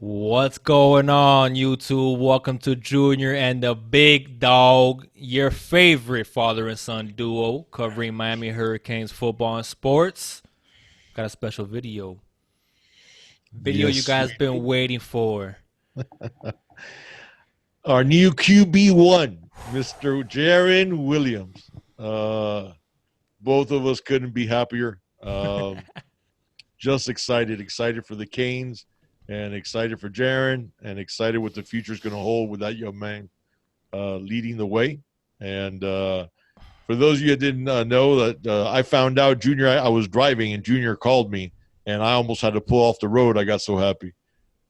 What's going on, YouTube? Welcome to Junior and the Big Dog, your favorite father and son duo covering Miami Hurricanes football and sports. Got a special video you Yes, guys we been do. waiting for. Our new QB1, Mr. Jarren Williams. Uh, both of us couldn't be happier. Just excited for the Canes, and excited for Jarren, and excited what the future is going to hold with that young man leading the way. And for those of you that didn't know, that I found out Junior, I was driving and Junior called me, and I almost had to pull off the road. I got so happy.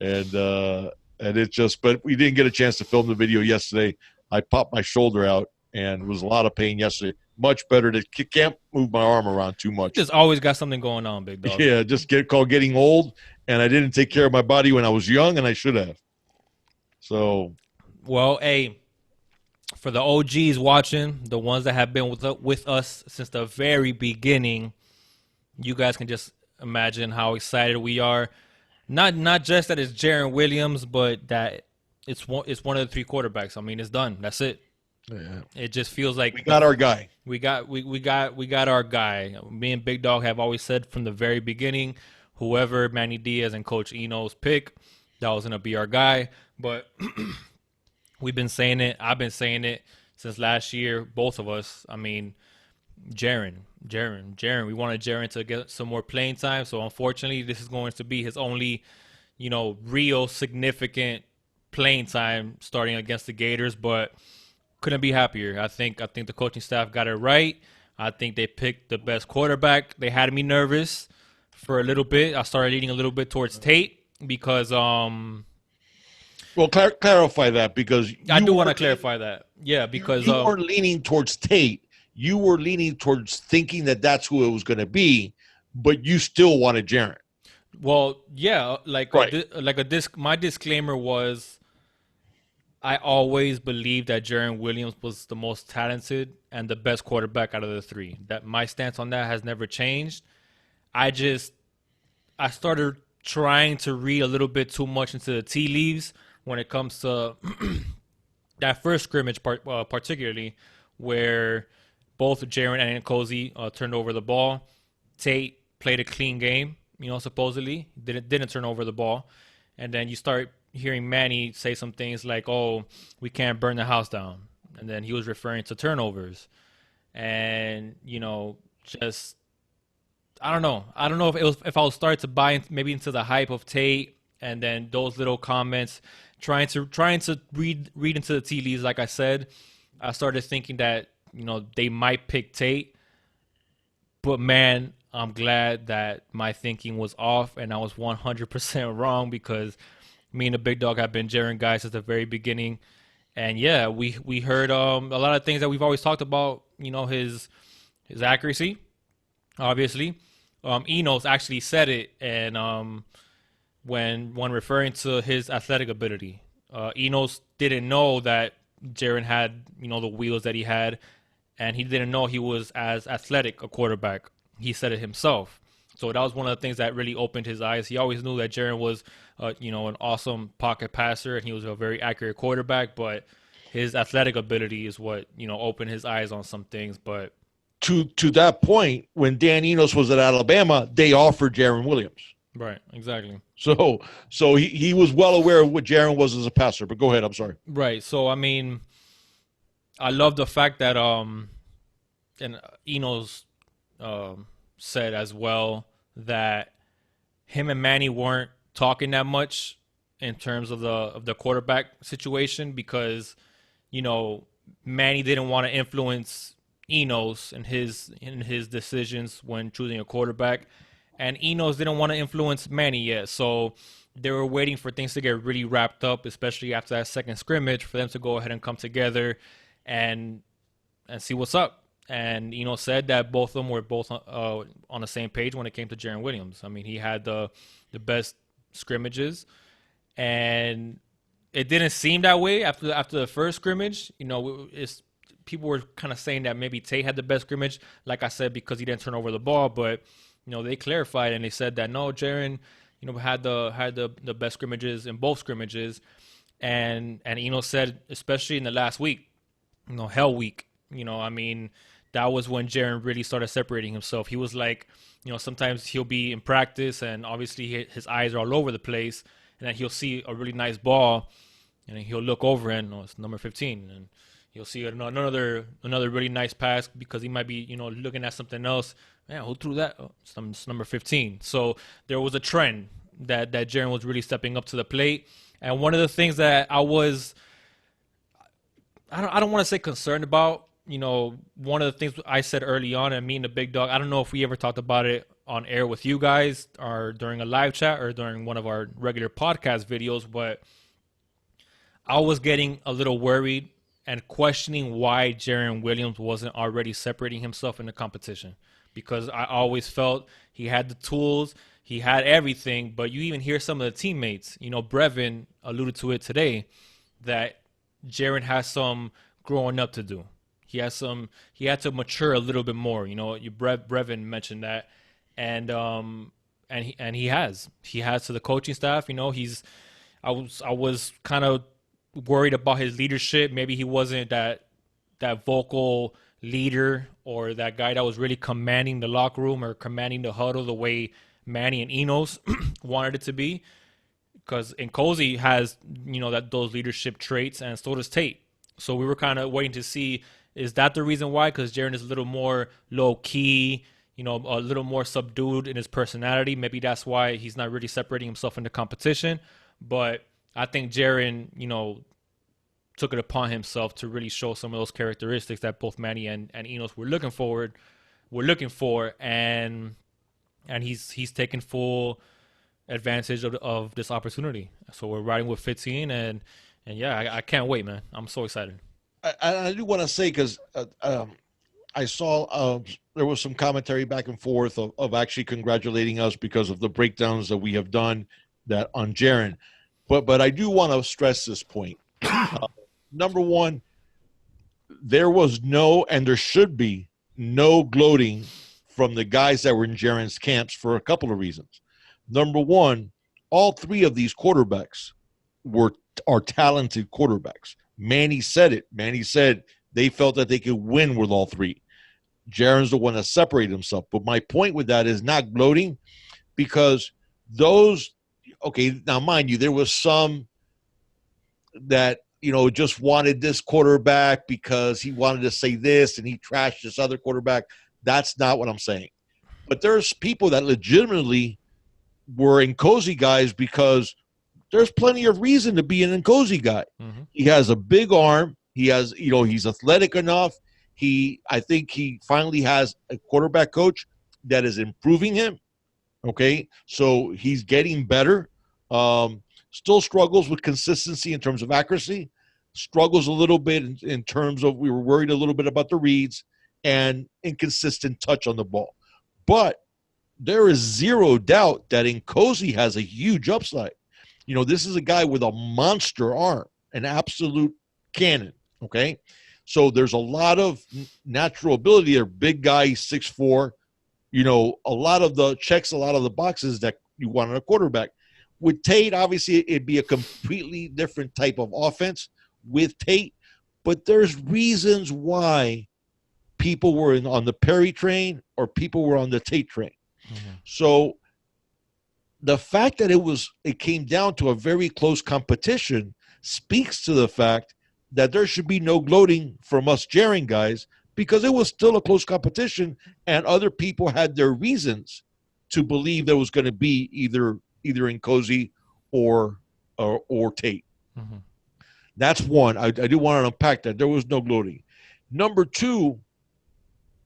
and it's just, but we didn't get a chance to film the video yesterday. I popped my shoulder out and was a lot of pain yesterday. Much better to can't move my arm around too much. Just always got something going on, big dog. Yeah, just get called getting old, and I didn't take care of my body when I was young, and I should have. So, Well, hey, for the OGs watching, the ones that have been with us since the very beginning, you guys can just imagine how excited we are. Not just that it's Jarren Williams, but that it's one of the three quarterbacks. I mean, it's done. That's it. yeah, It just feels we like got our guy. we got our guy. Me and Big Dog have always said from the very beginning, whoever Manny Diaz and Coach Enos pick, that was gonna be our guy. But we've been saying it. I've been saying it since last year. Both of us. I mean, Jaron. We wanted Jaron to get some more playing time. So unfortunately, this is going to be his only, real significant playing time starting against the Gators. But couldn't be happier. I think the coaching staff got it right. I think they picked the best quarterback. They had me nervous for a little bit. I started leaning a little bit towards Tate because Well, clarify that, because I do want to clarify that. Yeah, because you weren't leaning towards Tate. You were leaning towards thinking that that's who it was going to be, but you still wanted Jarren. well, yeah, like Right. a disc. My disclaimer was I always believed that Jarren Williams was the most talented and the best quarterback out of the three. That my stance on that has never changed. I just I started trying to read a little bit too much into the tea leaves when it comes to that first scrimmage, particularly where both Jaron and Cozy turned over the ball. Tate played a clean game, supposedly didn't turn over the ball, and then you start hearing Manny say some things like, "Oh, we can't burn the house down," and then he was referring to turnovers, and just I don't know if I'll start to buy maybe into the hype of Tate, and then those little comments, trying to read into the tea leaves. Like I said, I started thinking that they might pick Tate, but man, I'm glad that my thinking was off and I was 100% wrong because me and the big dog have been Jaron guys since the very beginning. And yeah, we heard a lot of things that we've always talked about. His accuracy, obviously. Enos actually said it, and when referring to his athletic ability, Enos didn't know that Jaron had the wheels that he had, and he didn't know he was as athletic a quarterback. He said it himself. So that was one of the things that really opened his eyes. He always knew that Jaron was, an awesome pocket passer, and he was a very accurate quarterback. But his athletic ability is what opened his eyes on some things. But To that point, when Dan Enos was at Alabama, they offered Jarren Williams. right, exactly. So he was well aware of what Jarren was as a passer. But go ahead. I'm sorry. Right. So I mean, I love the fact that and Enos said as well that him and Manny weren't talking that much in terms of the quarterback situation because you know Manny didn't want to influence Enos in his decisions when choosing a quarterback, and Enos didn't want to influence Manny yet. So they were waiting for things to get really wrapped up, especially after that second scrimmage, for them to go ahead and come together and see what's up. And said that both of them were both on the same page when it came to Jarren Williams. I mean, he had the best scrimmages, and it didn't seem that way after the first scrimmage. It's people were kind of saying that maybe Tate had the best scrimmage, like I said, because he didn't turn over the ball. But they clarified and they said that no, Jaron, had the best scrimmages in both scrimmages, and Enos said, especially in the last week, Hell Week, I mean, that was when Jarren really started separating himself. He was like, sometimes he'll be in practice and obviously his eyes are all over the place, and then he'll see a really nice ball, and then he'll look over and it's number 15, and he'll see another really nice pass because he might be looking at something else. Man, who threw that? Oh, it's number 15. So there was a trend that Jarren was really stepping up to the plate, and one of the things that I don't want to say concerned about. One of the things I said early on, and me and the big dog, I don't know if we ever talked about it on air with you guys or during a live chat or during one of our regular podcast videos, but I was getting a little worried and questioning why Jarren Williams wasn't already separating himself in the competition, because I always felt he had the tools, he had everything, but you even hear some of the teammates, Brevin alluded to it today, that Jarren has some growing up to do. He had to mature a little bit more. Brevin mentioned that, and he has to the coaching staff. I was kind of worried about his leadership. Maybe he wasn't that vocal leader or that guy that was really commanding the locker room or commanding the huddle the way Manny and Enos wanted it to be. Because Nkosi has those leadership traits, and so does Tate. So we were kind of waiting to see, is that the reason why? Because Jarren is a little more low key, a little more subdued in his personality. Maybe that's why he's not really separating himself in the competition. But I think Jarren, took it upon himself to really show some of those characteristics that both Manny and Enos were looking for, and he's taken full advantage of this opportunity. So we're riding with 15, and yeah, I can't wait, man. I'm so excited. I do want to say, because I saw there was some commentary back and forth of actually congratulating us because of the breakdowns that we have done that on Jarren. But I do want to stress this point. Number one, there was no, and there should be no gloating from the guys that were in Jarren's camps for a couple of reasons. Number one, all three of these quarterbacks are talented quarterbacks. Manny said it. Manny said they felt that they could win with all three. Jarren's the one that separated himself. But my point with that is not gloating, because those, okay, now mind you, there was some that, just wanted this quarterback because he wanted to say this and he trashed this other quarterback. That's not what I'm saying. But there's people that legitimately were Nkosi guys because there's plenty of reason to be an Nkosi guy. Mm-hmm. He has a big arm. He has, he's athletic enough. I think he finally has a quarterback coach that is improving him. Okay. So he's getting better. Still struggles with consistency in terms of accuracy, struggles a little bit in terms of, we were worried a little bit about the reads and inconsistent touch on the ball. But there is zero doubt that Nkosi has a huge upside. This is a guy with a monster arm, an absolute cannon, okay? So there's a lot of natural ability there. Big guy, 6'4", a lot of the boxes that you want in a quarterback. With Tate, obviously, it'd be a completely different type of offense with Tate, but there's reasons why people were on the Perry train or people were on the Tate train. Mm-hmm. So the fact that it came down to a very close competition speaks to the fact that there should be no gloating from us Jarren guys, because it was still a close competition and other people had their reasons to believe there was going to be either Nkosi or Tate. Mm-hmm. That's one. I do want to unpack that. There was no gloating. Number two,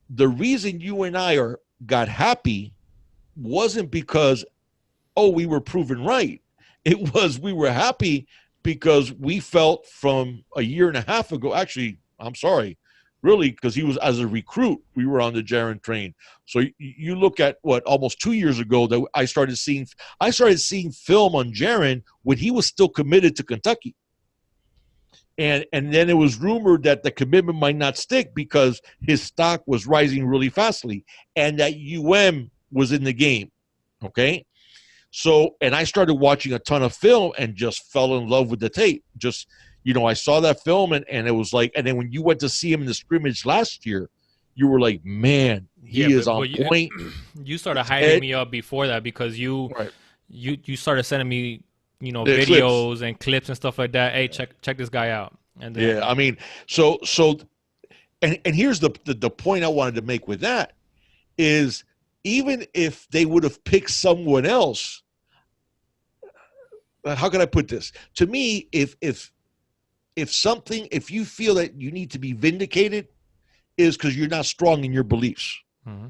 the reason you and I got happy wasn't because, we were proven right. It was, we were happy because we felt from a year and a half ago, actually, I'm sorry, really, because he was, as a recruit, we were on the Jarren train. So you look at almost 2 years ago that I started seeing film on Jarren when he was still committed to Kentucky. And then it was rumored that the commitment might not stick because his stock was rising really fastly and that UM was in the game. Okay. So, and I started watching a ton of film and just fell in love with the tape. Just, I saw that film and it was like, and then when you went to see him in the scrimmage last year, you were like, man, Yeah, he is on but point. you started His hyping head, me up before that because right. you started sending me The clips. videos and clips and stuff like that. Hey, check this guy out. And Yeah, then I mean, so and here's the point I wanted to make with that is even if they would have picked someone else, how can I put this? To me, if you feel that you need to be vindicated, is because you're not strong in your beliefs. mm-hmm.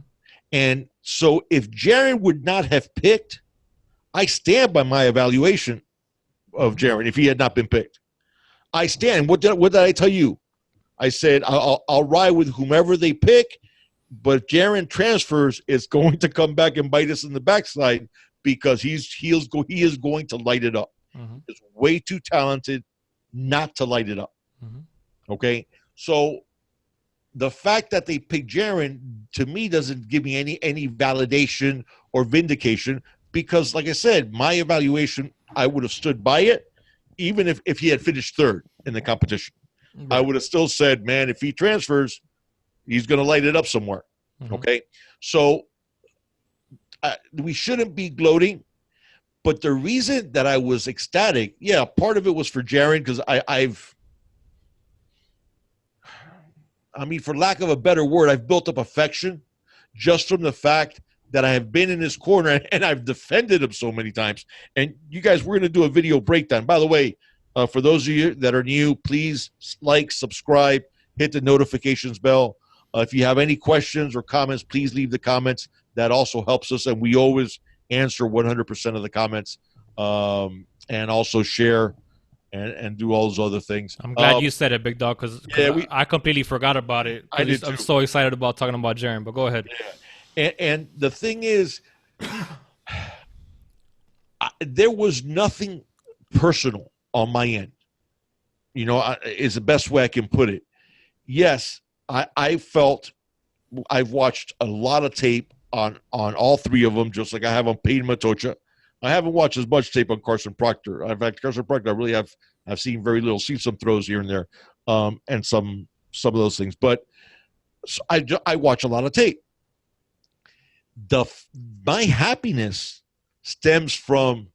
And so if Jaron would not have picked, I stand by my evaluation of Jaron if he had not been picked. I stand. What did I tell you? I said I'll ride with whomever they pick, but if Jaron transfers, it's going to come back and bite us in the backside because he is going to light it up. Mm-hmm. He's way too talented not to light it up. Mm-hmm. Okay, so the fact that they picked Jaron to me doesn't give me any validation or vindication because, like I said, my evaluation, I would have stood by it, even if he had finished third in the competition. Right. I would have still said, man, if he transfers, he's going to light it up somewhere. Mm-hmm. Okay, so we shouldn't be gloating, but the reason that I was ecstatic, yeah, part of it was for Jaron because I mean, for lack of a better word, I've built up affection just from the fact that I have been in his corner and I've defended him so many times. And you guys, we're going to do a video breakdown. By the way, for those of you that are new, please like, subscribe, hit the notifications bell. If you have any questions or comments, please leave the comments. That also helps us, and we always answer 100% of the comments, and also share and do all those other things. I'm glad you said it, Big Dog, because I completely forgot about it. I'm so excited about talking about Jaron, but go ahead. Yeah. And the thing is, there was nothing personal on my end. Is the best way I can put it. Yes, I felt I've watched a lot of tape on all three of them, just like I have on Peyton Matocha. I haven't watched as much tape on Carson Proctor. In fact, Carson Proctor, I really have seen very little. Seen some throws here and there, and some of those things. But so I watch a lot of tape. My happiness stems from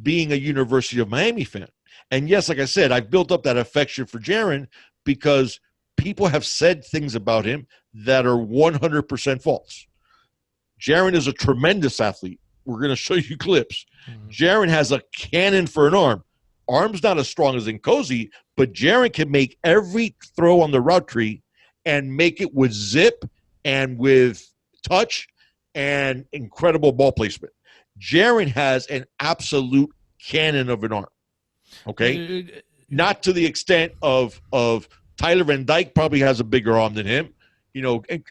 being a University of Miami fan. And yes, like I said, I've built up that affection for Jaron because people have said things about him that are 100% false. Jaron is a tremendous athlete. We're going to show you clips. Mm-hmm. Jaron has a cannon for an arm. Arm's not as strong as Nkosi, but Jaron can make every throw on the route tree and make it with zip and with touch and incredible ball placement. Jaron has an absolute cannon of an arm. Okay? Not to the extent of Tyler Van Dyke probably has a bigger arm than him.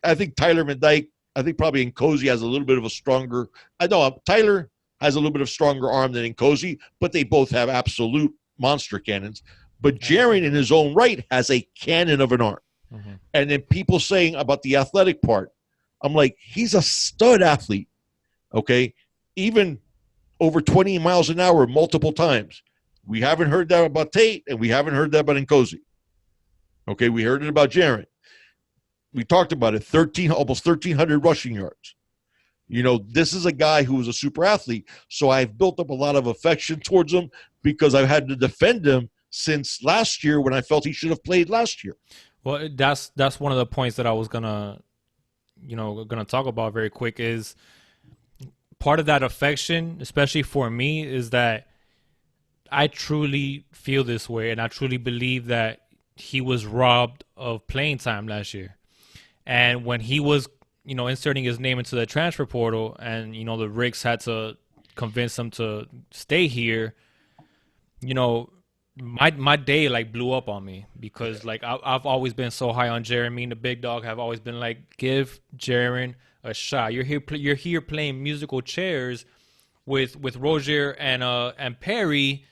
I think Tyler Van Dyke, I think probably Nkosi has a little bit of a stronger – Tyler has a little bit of stronger arm than Nkosi, but they both have absolute monster cannons. But Jaron in his own right has a cannon of an arm. Mm-hmm. And then people saying about the athletic part, I'm like, he's a stud athlete, okay? Even over 20 miles an hour multiple times. We haven't heard that about Tate, and we haven't heard that about Nkosi. Okay, we heard it about Jaron. We talked about it, almost 1,300 rushing yards. This is a guy who was a super athlete, so I've built up a lot of affection towards him because I've had to defend him since last year when I felt he should have played last year. Well, that's one of the points that I was gonna talk about very quick is part of that affection, especially for me, is that I truly feel this way, and I truly believe that he was robbed of playing time last year. And when he was, inserting his name into the transfer portal and, the Ricks had to convince him to stay here, my day blew up on me because I've always been so high on Jaron. Me and the Big Dog have always been like, give Jaron a shot. You're here playing musical chairs with Rozier and Perry.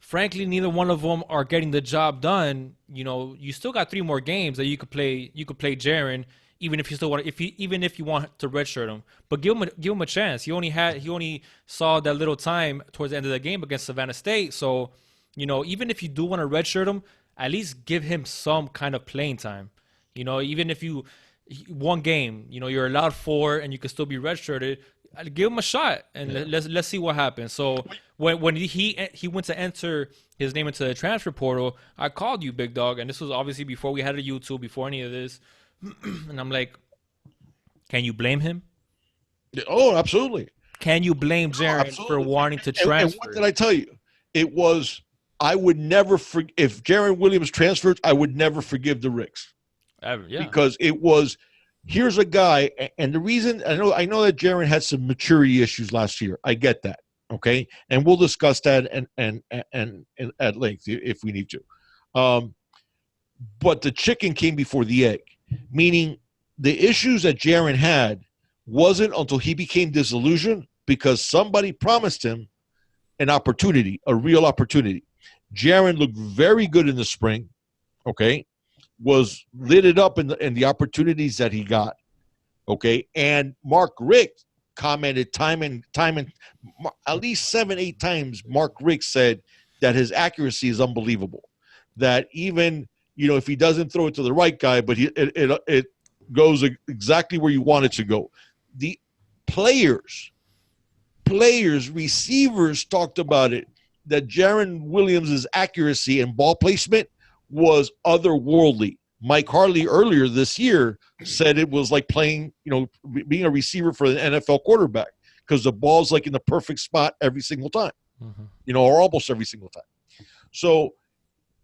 Frankly, neither one of them are getting the job done. You still got 3 more games that you could play. You could play Jaron. even if you still want, even if you want to redshirt him, but give him a chance. He only saw that little time towards the end of the game against Savannah State. So, even if you do want to redshirt him, at least give him some kind of playing time. Even if you one game, you're allowed 4 and you can still be redshirted. Give him a shot and let's see what happens. So when he went to enter his name into the transfer portal, I called you, big dog, and this was obviously before we had a YouTube, before any of this, and I'm like, can you blame him? Oh, absolutely. Can you blame Jarren for wanting to transfer? And what did I tell you? It was, I would never if Jarren Williams transfers, I would never forgive the Ricks. Yeah. Because it was, here's a guy, and the reason I know that Jaron had some maturity issues last year. I get that, okay, and we'll discuss that and at length if we need to. But the chicken came before the egg, meaning the issues that Jaron had wasn't until he became disillusioned because somebody promised him an opportunity, a real opportunity. Jaron looked very good in the spring, okay. Was lit it up in the opportunities that he got, okay. And Mark Richt commented time and at least 7-8 times. Mark Richt said that his accuracy is unbelievable. That even if he doesn't throw it to the right guy, but it goes exactly where you want it to go. The players, receivers talked about it. That Jarren Williams' accuracy and ball placement was otherworldly. Mike Harley earlier this year said it was like playing, being a receiver for an NFL quarterback because the ball's like in the perfect spot every single time, or almost every single time. So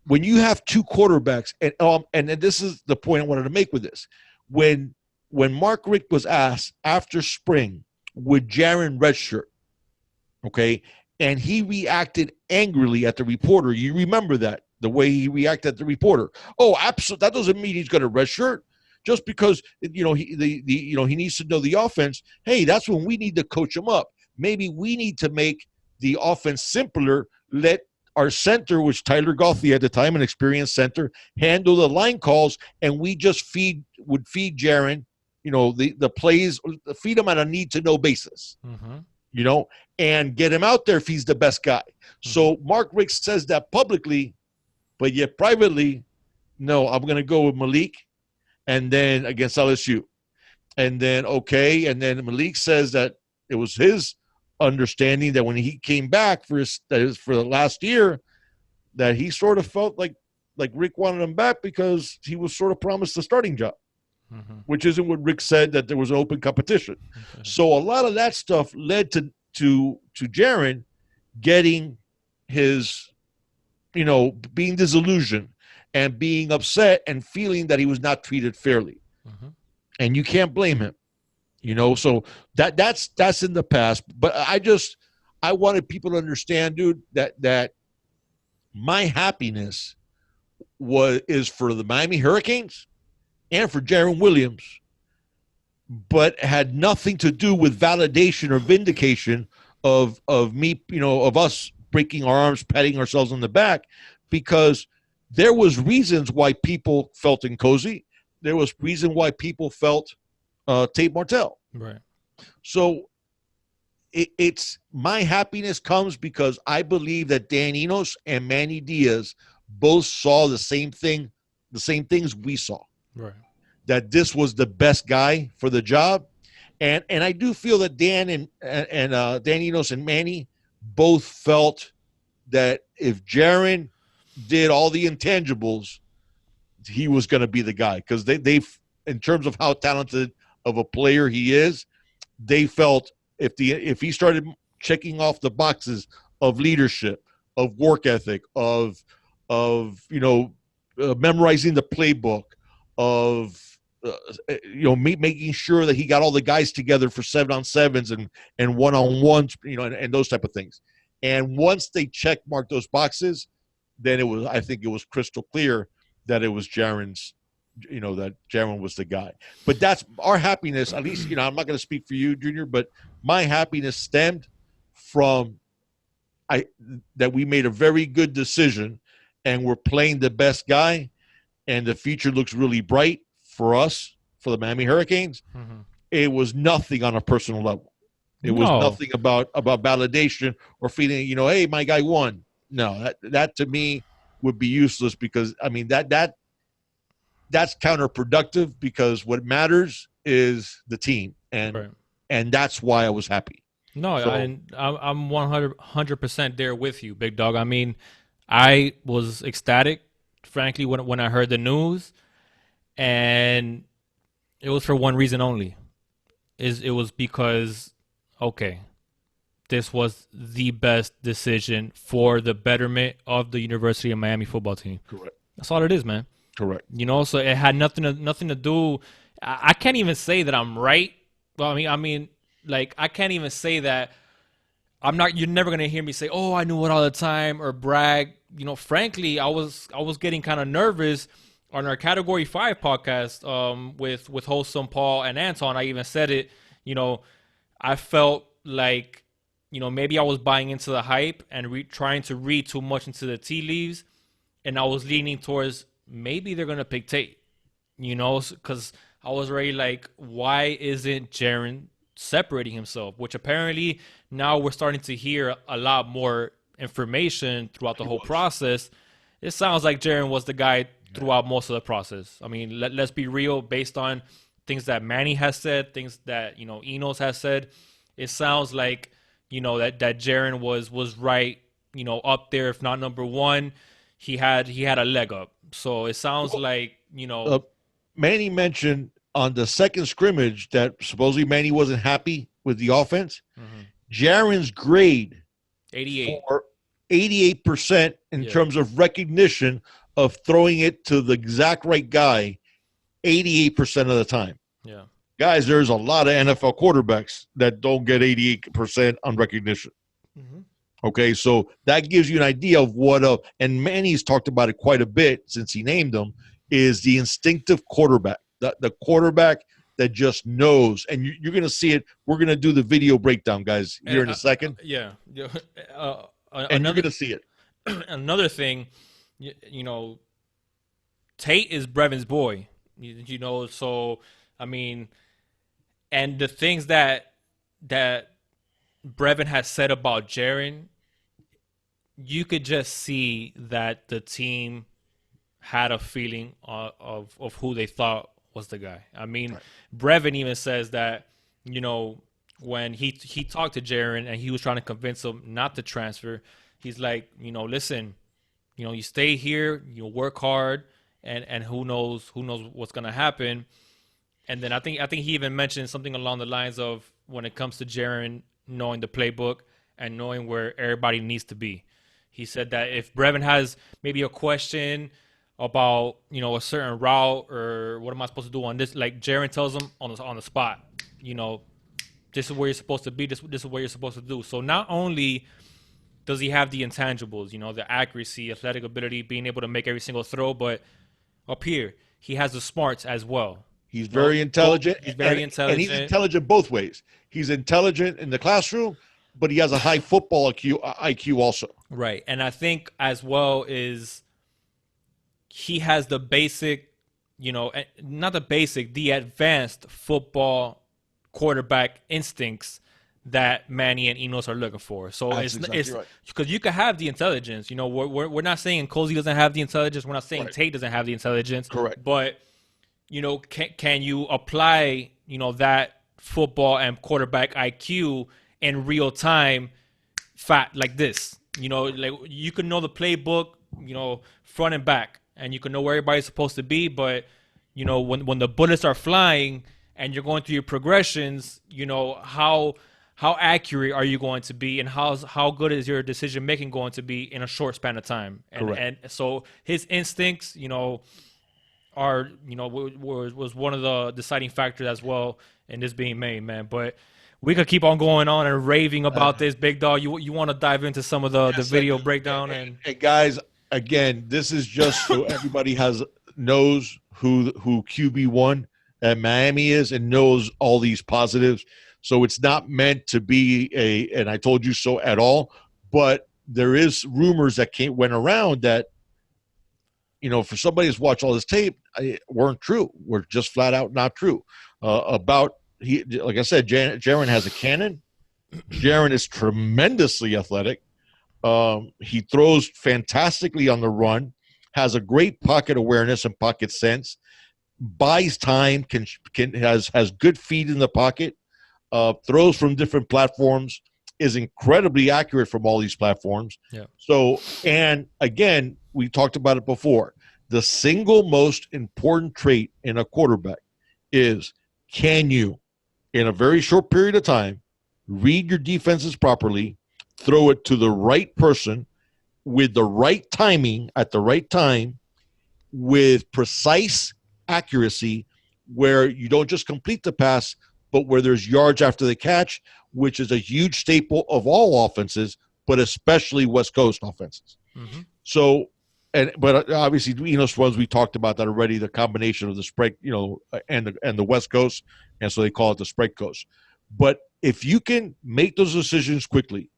when you have 2 quarterbacks, and this is the point I wanted to make with this, when Mark Richt was asked after spring, would Jarren redshirt, okay, and he reacted angrily at the reporter. You remember that? The way he reacted at the reporter. Oh, absolutely. That doesn't mean he's going to redshirt just because he needs to know the offense. Hey, that's when we need to coach him up. Maybe we need to make the offense simpler. Let our center, which Tyler Gothey at the time, an experienced center, handle the line calls, and we just feed Jarren, the plays, feed him on a need to know basis. And get him out there if he's the best guy. So Mark Richt says that publicly. But yet privately, no, I'm going to go with Malik and then against LSU. And then, okay, and then Malik says that it was his understanding that when he came back for the last year, that he sort of felt like Rick wanted him back because he was sort of promised the starting job, which isn't what Rick said, that there was an open competition. Okay. So a lot of that stuff led to Jarren getting his – being disillusioned and being upset and feeling that he was not treated fairly. And you can't blame him, so that's in the past. But I wanted people to understand, dude, that my happiness is for the Miami Hurricanes and for Jarren Williams, but had nothing to do with validation or vindication of me, of us breaking our arms, patting ourselves on the back, because there was reasons why people felt Nkosi. There was reason why people felt Tate Martell. Right. So it's my happiness comes because I believe that Dan Enos and Manny Diaz both saw the same things we saw. Right. That this was the best guy for the job. And I do feel that Dan and Dan Enos and Manny both felt that if Jarren did all the intangibles, he was going to be the guy, because they in terms of how talented of a player he is, they felt if he started checking off the boxes of leadership, of work ethic, of memorizing the playbook, of making sure that he got all the guys together for 7-on-7s and 1-on-1s, and those type of things. And once they check mark those boxes, then I think it was crystal clear that it was Jarren's, that Jarren was the guy. But that's our happiness. At least, I'm not going to speak for you, Junior, but my happiness stemmed from that we made a very good decision and we're playing the best guy, and the future looks really bright for us, for the Miami Hurricanes, Mhm. it was nothing on a personal level. It was No. nothing about validation or feeling, hey, my guy won. No, that to me would be useless, because I mean that's counterproductive, because what matters is the team, Right. and that's why I was happy. No, So I'm 100% there with you, big dog. I mean, I was ecstatic, frankly, when I heard the news, and it was for one reason only. It was because, okay, this was the best decision for the betterment of the University of Miami football team. correct, That's all it is, man. correct. So it had nothing to do. I can't even say that I'm right. Well, like I can't even say that I'm not. You're never gonna hear me say, "Oh, I knew it all the time," or brag. Frankly, I was getting kind of nervous on our Category 5 podcast with Wholesome Paul and Anton. I even said it. I felt like maybe I was buying into the hype and trying to read too much into the tea leaves, and I was leaning towards maybe they're gonna pick Tate. Because I was already like, why isn't Jaron separating himself? Which apparently now we're starting to hear a lot more information throughout the whole process. It sounds like Jaron was the guy throughout most of the process. I mean, let's be real, based on things that Manny has said, things that Enos has said. It sounds like that Jaron was right, up there, if not number one. He had a leg up. So it sounds like Manny mentioned on the second scrimmage that supposedly Manny wasn't happy with the offense. Jaron's grade 88. for 88% in terms of recognition of throwing it to the exact right guy 88% of the time. Yeah. Guys, there's a lot of NFL quarterbacks that don't get 88% on recognition. Okay, so that gives you an idea of and Manny's talked about it quite a bit since he named him, is the instinctive quarterback, the quarterback that just knows. And you're going to see it. We're going to do the video breakdown, guys, here in a second. Yeah. And you're going to see it. Another thing, Tate is Brevin's boy, so, I mean, and the things that Brevin has said about Jaron, you could just see that the team had a feeling of who they thought was the guy. I mean, right. Brevin even says that, when he talked to Jaron and he was trying to convince him not to transfer, he's like, listen, you stay here, you work hard, and who knows what's gonna happen. And then I think he even mentioned something along the lines of, when it comes to Jaron knowing the playbook and knowing where everybody needs to be. He said that if Brevin has maybe a question about a certain route, or what am I supposed to do on this, like Jaron tells him on the spot, this is where you're supposed to be, this is what you're supposed to do. So not only does he have the intangibles, the accuracy, athletic ability, being able to make every single throw, but up here he has the smarts as well. He's very intelligent. He's very intelligent. And he's intelligent both ways. He's intelligent in the classroom, but he has a high football IQ also. Right. And I think as well is he has the basic, not the basic, the advanced football quarterback instincts that Manny and Enos are looking for. So it's because right. You can have the intelligence. We're not saying Cozy doesn't have the intelligence. We're not saying right. Tate doesn't have the intelligence. Correct. But can you apply that football and quarterback IQ in real time, like this? Like you can know the playbook, front and back, and you can know where everybody's supposed to be. But when the bullets are flying and you're going through your progressions, how accurate are you going to be, and how good is your decision making going to be in a short span of time? And so his instincts, are was one of the deciding factors as well in this being made, man. But we could keep on going on and raving about this, big dog. You want to dive into some of the video breakdown and guys, again, this is just so everybody knows who QB1 at Miami is and knows all these positives. So it's not meant to be and I told you so at all, but there is rumors that went around that for somebody who's watched all this tape, weren't true. Were just flat out not true. Like I said, Jaron has a cannon. Jaron is tremendously athletic. He throws fantastically on the run, has a great pocket awareness and pocket sense, buys time, has good feet in the pocket, throws from different platforms, is incredibly accurate from all these platforms. Yeah. So, and again, we talked about it before. The single most important trait in a quarterback is, can you, in a very short period of time, read your defenses properly, throw it to the right person with the right timing at the right time, with precise accuracy, where you don't just complete the pass, but where there's yards after the catch, which is a huge staple of all offenses, but especially West Coast offenses. Mm-hmm. So, but obviously, Enos runs, we talked about that already, the combination of the spread, and the West Coast, and so they call it the spread coast. But if you can make those decisions quickly,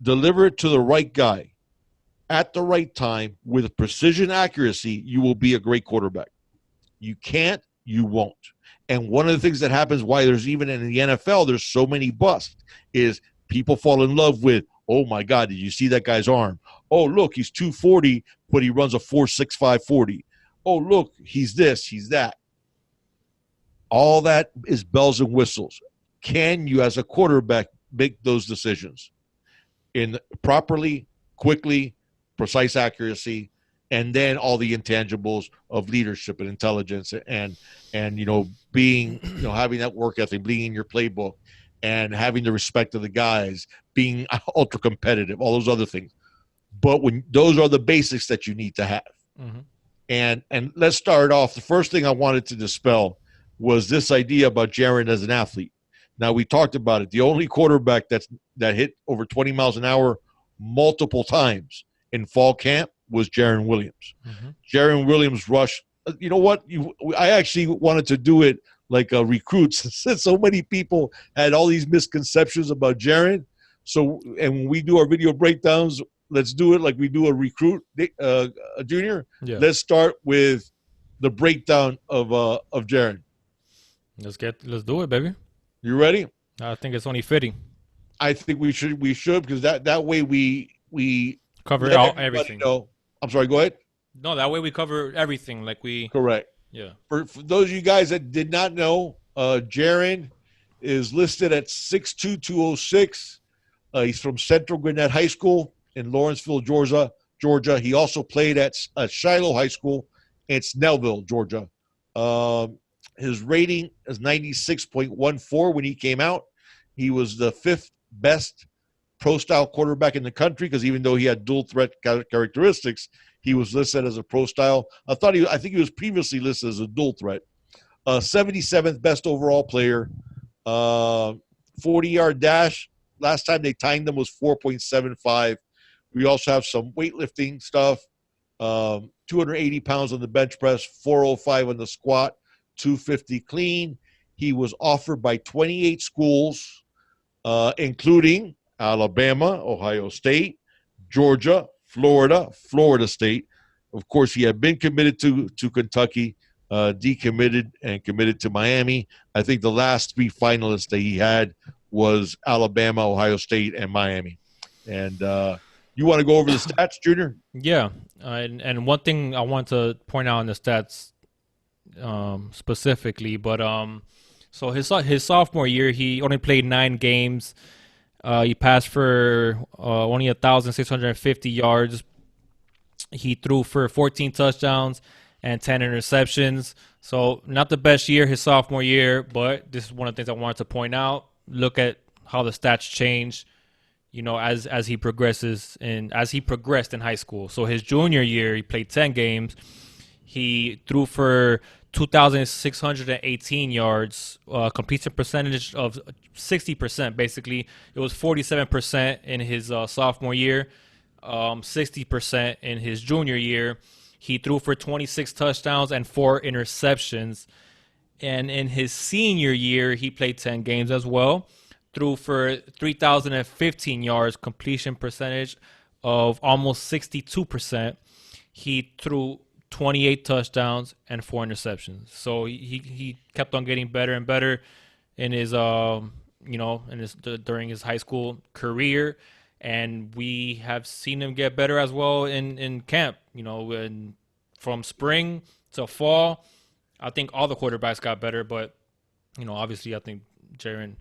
deliver it to the right guy at the right time with precision accuracy, you will be a great quarterback. You can't, you won't. And one of the things that happens, why there's even in the NFL, there's so many busts, is people fall in love with, oh my God, did you see that guy's arm? Oh, look, he's 240, but he runs a 4.65 40. Oh, look, he's this, he's that. All that is bells and whistles. Can you, as a quarterback, make those decisions in properly, quickly, precise accuracy, and then all the intangibles of leadership and intelligence and being, having that work ethic, being in your playbook, and having the respect of the guys, being ultra competitive, all those other things. But when those are the basics that you need to have. Mm-hmm. And let's start off. The first thing I wanted to dispel was this idea about Jaron as an athlete. Now, we talked about it. The only quarterback that hit over 20 miles an hour multiple times in fall camp was Jarren Williams. Mm-hmm. Jarren Williams rushed. You know what? I actually wanted to do it like recruits, since so many people had all these misconceptions about Jarren. So, and when we do our video breakdowns, let's do it like we do a recruit, a junior. Yeah. Let's start with the breakdown of Jarren. Let's do it, baby. You ready? I think it's only fitting. I think we should because that way we cover everything. I'm sorry, go ahead. No, that way we cover everything. Correct. Yeah. For those of you guys that did not know, Jarren is listed at 6'2", 206. He's from Central Gwinnett High School in Lawrenceville, Georgia. He also played at Shiloh High School in Snellville, Georgia. His rating is 96.14 when he came out. He was the 5th best pro-style quarterback in the country, because even though he had dual threat characteristics, he was listed as a pro-style. I think he was previously listed as a dual threat. 77th best overall player. 40-yard dash. Last time they timed him was 4.75. We also have some weightlifting stuff. 280 pounds on the bench press, 405 on the squat, 250 clean. He was offered by 28 schools, including Alabama, Ohio State, Georgia, Florida State. Of course, he had been committed to Kentucky, decommitted and committed to Miami. I think the last 3 finalists that he had was Alabama, Ohio State, and Miami. And you want to go over the stats, Junior? Yeah. And one thing I want to point out in the stats specifically, but so his sophomore year, he only played 9 games. He passed for only 1,650 yards. He threw for 14 touchdowns and 10 interceptions. So not the best year his sophomore year, but this is one of the things I wanted to point out. Look at how the stats change, as he progresses and as he progressed in high school. So his junior year, he played 10 games. He threw for 2,618 yards, completion percentage of 60%. Basically, it was 47% in his sophomore year, 60% in his junior year. He threw for 26 touchdowns and 4 interceptions. And in his senior year, he played 10 games as well, threw for 3,015 yards, completion percentage of almost 62%. He threw 28 touchdowns, and 4 interceptions. So he kept on getting better and better in his during his high school career, and we have seen him get better as well in camp. From spring to fall, I think all the quarterbacks got better, but obviously I think Jarren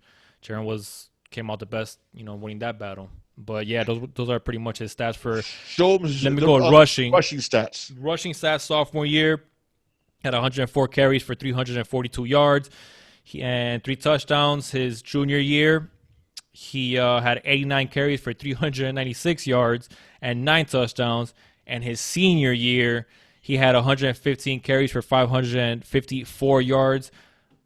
came out the best, winning that battle. But yeah, those are pretty much his stats for. Show him. Let me go with rushing. Rushing stats. Rushing stats sophomore year, had 104 carries for 342 yards and 3 touchdowns. His junior year, he had 89 carries for 396 yards and 9 touchdowns. And his senior year, he had 115 carries for 554 yards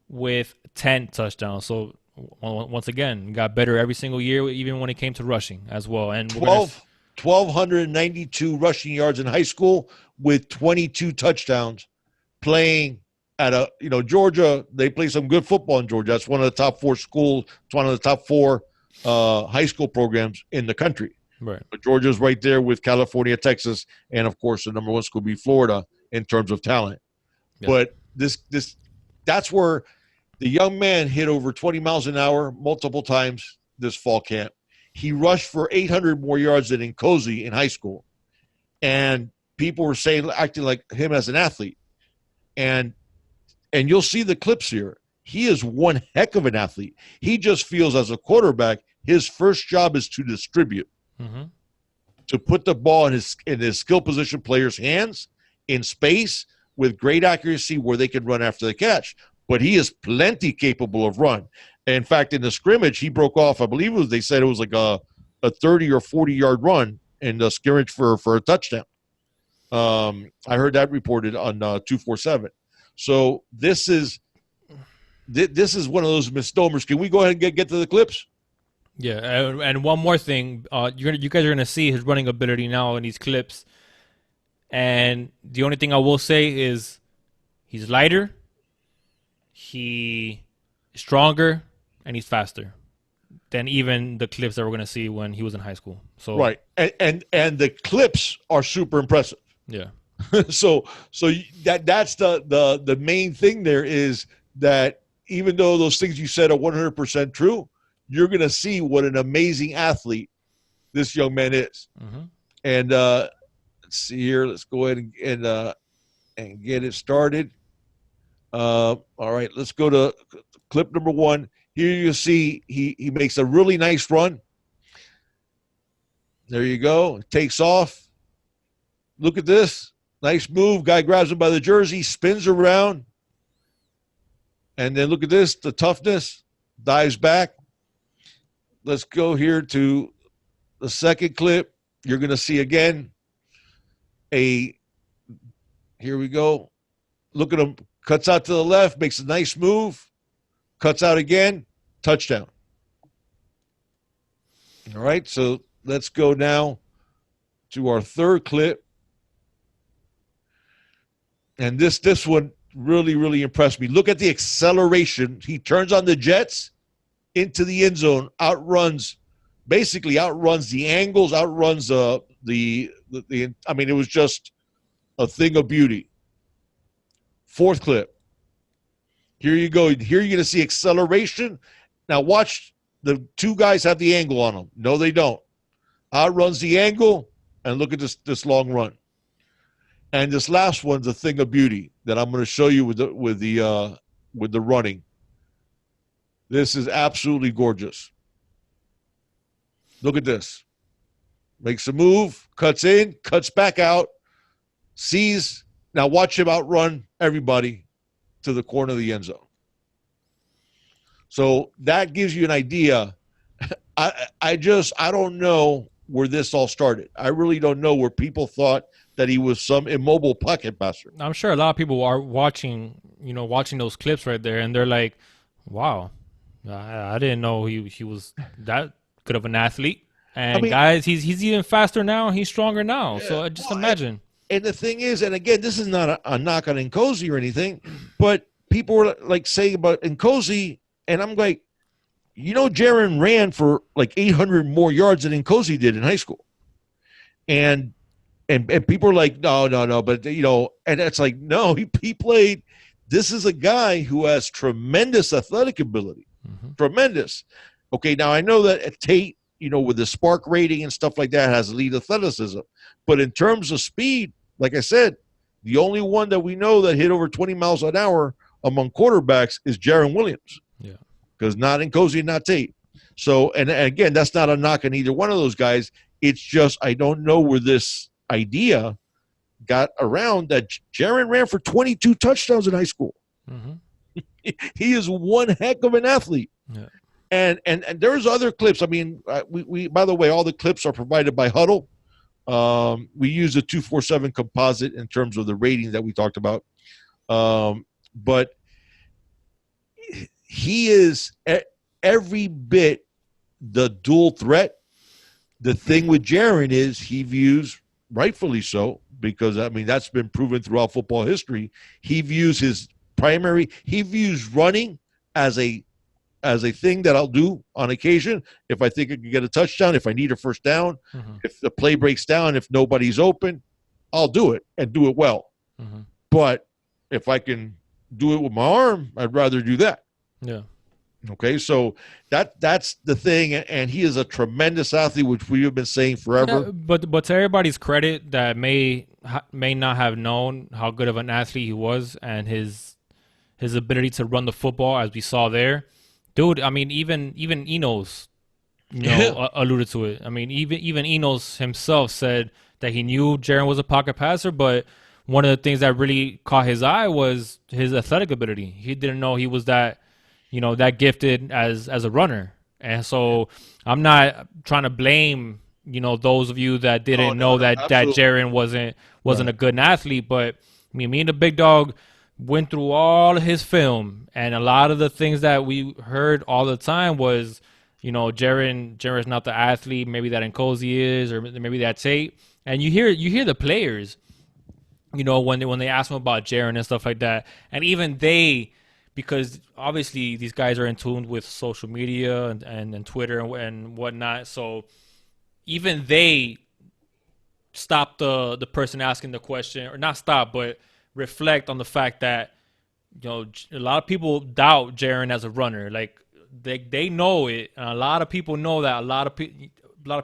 with 10 touchdowns. So once again, got better every single year, even when it came to rushing as well. And 1,292 rushing yards in high school with 22 touchdowns, playing at Georgia. They play some good football in Georgia. That's one of the top 4 schools. It's one of the top 4 high school programs in the country. Right. But Georgia's right there with California, Texas, and of course the number 1 school be Florida in terms of talent. Yeah. But that's where the young man hit over 20 miles an hour multiple times this fall camp. He rushed for 800 more yards than Nkosi in high school. And people were acting like him as an athlete. And you'll see the clips here. He is one heck of an athlete. He just feels as a quarterback, his first job is to distribute, to put the ball in his skill position players' hands in space with great accuracy where they can run after the catch. But he is plenty capable of run. In fact, in the scrimmage, he broke off, I believe they said it was like a 30 or 40-yard run in the scrimmage for a touchdown. I heard that reported on 247. So this is one of those misnomers. Can we go ahead and get to the clips? Yeah, and one more thing. You guys are going to see his running ability now in these clips. And the only thing I will say is he's lighter, he's stronger, and he's faster than even the clips that we're going to see when he was in high school. So right, and the clips are super impressive. Yeah. so that's the main thing there is that even though those things you said are 100% true, you're going to see what an amazing athlete this young man is. And let's see here. Let's go ahead and get it started. All right, let's go to clip number 1. Here you see he makes a really nice run. There you go. Takes off. Look at this. Nice move. Guy grabs him by the jersey, spins around. And then look at this, the toughness. Dives back. Let's go here to the second clip. You're going to see again here we go. Look at him. Cuts out to the left, makes a nice move. Cuts out again. Touchdown. All right, so let's go now to our third clip. And this one really, really impressed me. Look at the acceleration. He turns on the jets into the end zone, outruns the angles, outruns the I mean, it was just a thing of beauty. Fourth clip. Here you go. Here you're going to see acceleration. Now watch, the 2 guys have the angle on them. No, they don't. Outruns the angle, and look at this long run. And this last one's a thing of beauty that I'm going to show you with the running. This is absolutely gorgeous. Look at this. Makes a move, cuts in, cuts back out, sees. Now watch him outrun everybody to the corner of the end zone. So that gives you an idea. I don't know where this all started. I really don't know where people thought that he was some immobile pocket passer. I'm sure a lot of people are watching those clips right there, and they're like, wow, I didn't know he was that good of an athlete. And I mean, guys, he's even faster now. He's stronger now. Yeah, so just imagine. And the thing is, and again, this is not a knock on Nkosi or anything, but people were like saying about Nkosi, and I'm like, Jaron ran for like 800 more yards than Nkosi did in high school. And and people are like, no, but and it's like, no, he played. This is a guy who has tremendous athletic ability, tremendous. Okay, now I know that at Tate, with the spark rating and stuff like that, has elite athleticism, but in terms of speed, like I said, the only one that we know that hit over 20 miles an hour among quarterbacks is Jarren Williams. Yeah, because not Nkosi, not Tate. So, and again, that's not a knock on either one of those guys. It's just I don't know where this idea got around that Jaron ran for 22 touchdowns in high school. He is one heck of an athlete. Yeah. And there's other clips. I mean, we by the way, all the clips are provided by Huddle. We use a 247 composite in terms of the rating that we talked about. But he is every bit the dual threat. The thing with Jaron is he views, rightfully so, because I mean that's been proven throughout football history. He views running as a thing that I'll do on occasion if I think I can get a touchdown, if I need a first down, if the play breaks down, if nobody's open, I'll do it and do it well. But if I can do it with my arm, I'd rather do that. Yeah. Okay, so that's the thing, and he is a tremendous athlete, which we have been saying forever. Yeah, but to everybody's credit, that may not have known how good of an athlete he was and his ability to run the football, as we saw there, dude. I mean, even Enos, alluded to it. I mean, even Enos himself said that he knew Jarren was a pocket passer, but one of the things that really caught his eye was his athletic ability. He didn't know he was that gifted as a runner. And so I'm not trying to blame, those of you that didn't know that Jarren wasn't a good athlete. But me and the big dog went through all of his film, and a lot of the things that we heard all the time was, Jarren's not the athlete maybe that Nkosi is, or maybe that Tate. And you hear the players, when they ask him about Jarren and stuff like that, and even they, because obviously these guys are in tune with social media and Twitter and whatnot, so even they stop the person asking the question, or not stop, but reflect on the fact that a lot of people doubt Jarren as a runner. Like they know it, and a lot of people know that a lot of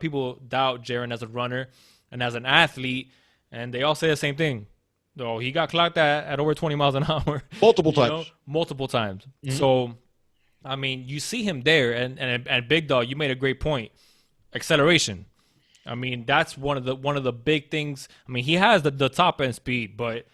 people doubt Jarren as a runner and as an athlete, and they all say the same thing. So he got clocked at over 20 miles an hour. Multiple times. Multiple times. So, I mean, you see him there, and Big Dog, you made a great point. Acceleration. I mean, that's one of the big things. I mean, he has the top end speed, but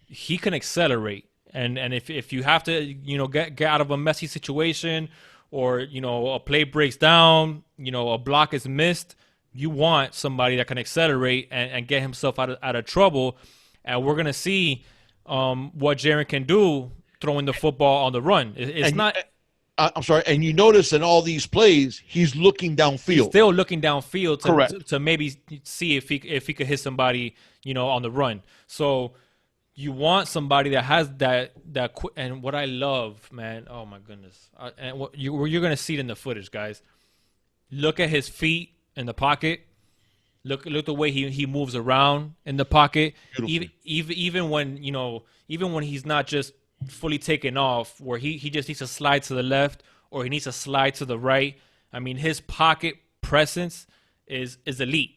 he can accelerate. And if you have to, get out of a messy situation, or, a play breaks down, a block is missed, you want somebody that can accelerate and get himself out of trouble. And we're going to see what Jarren can do throwing the football on the run. I'm sorry. And you notice in all these plays, he's looking downfield. He's still looking downfield Correct. To maybe see if he could hit somebody, on the run. So you want somebody that has that and what I love, man, oh my goodness. And what you're going to see it in the footage, guys. Look at his feet in the pocket. Look the way he moves around in the pocket. Even when he's not just fully taken off, where he just needs to slide to the left or he needs to slide to the right. I mean, his pocket presence is elite.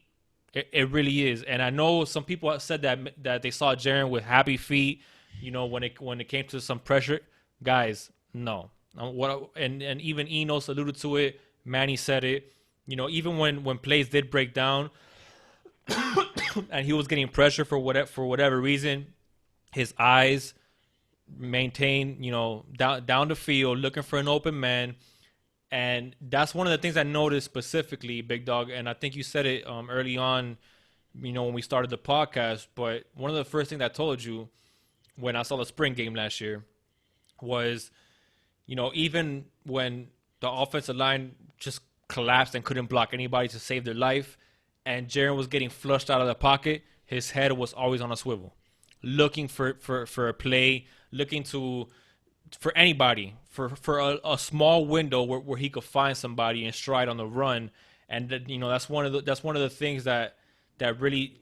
It really is. And I know some people have said that they saw Jarren with happy feet, when it came to some pressure. Guys, no. And even Enos alluded to it. Manny said it. Even when plays did break down, and he was getting pressure for whatever reason, his eyes maintained, down the field, looking for an open man. And that's one of the things I noticed specifically, Big Dog. And I think you said it early on, when we started the podcast. But one of the first things I told you when I saw the spring game last year was, even when the offensive line just collapsed and couldn't block anybody to save their life, and Jarren was getting flushed out of the pocket, his head was always on a swivel, looking for a play, looking for anybody, for a small window where he could find somebody and stride on the run. And that's one of the things that really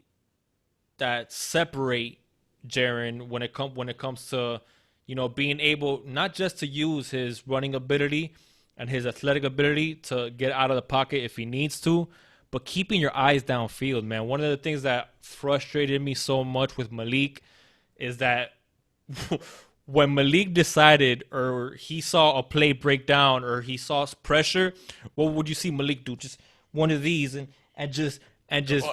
that separate Jarren when it comes to being able not just to use his running ability and his athletic ability to get out of the pocket if he needs to, but keeping your eyes downfield, man. One of the things that frustrated me so much with Malik is that when Malik decided or he saw a play break down or he saw pressure, what would you see Malik do? Just one of these and just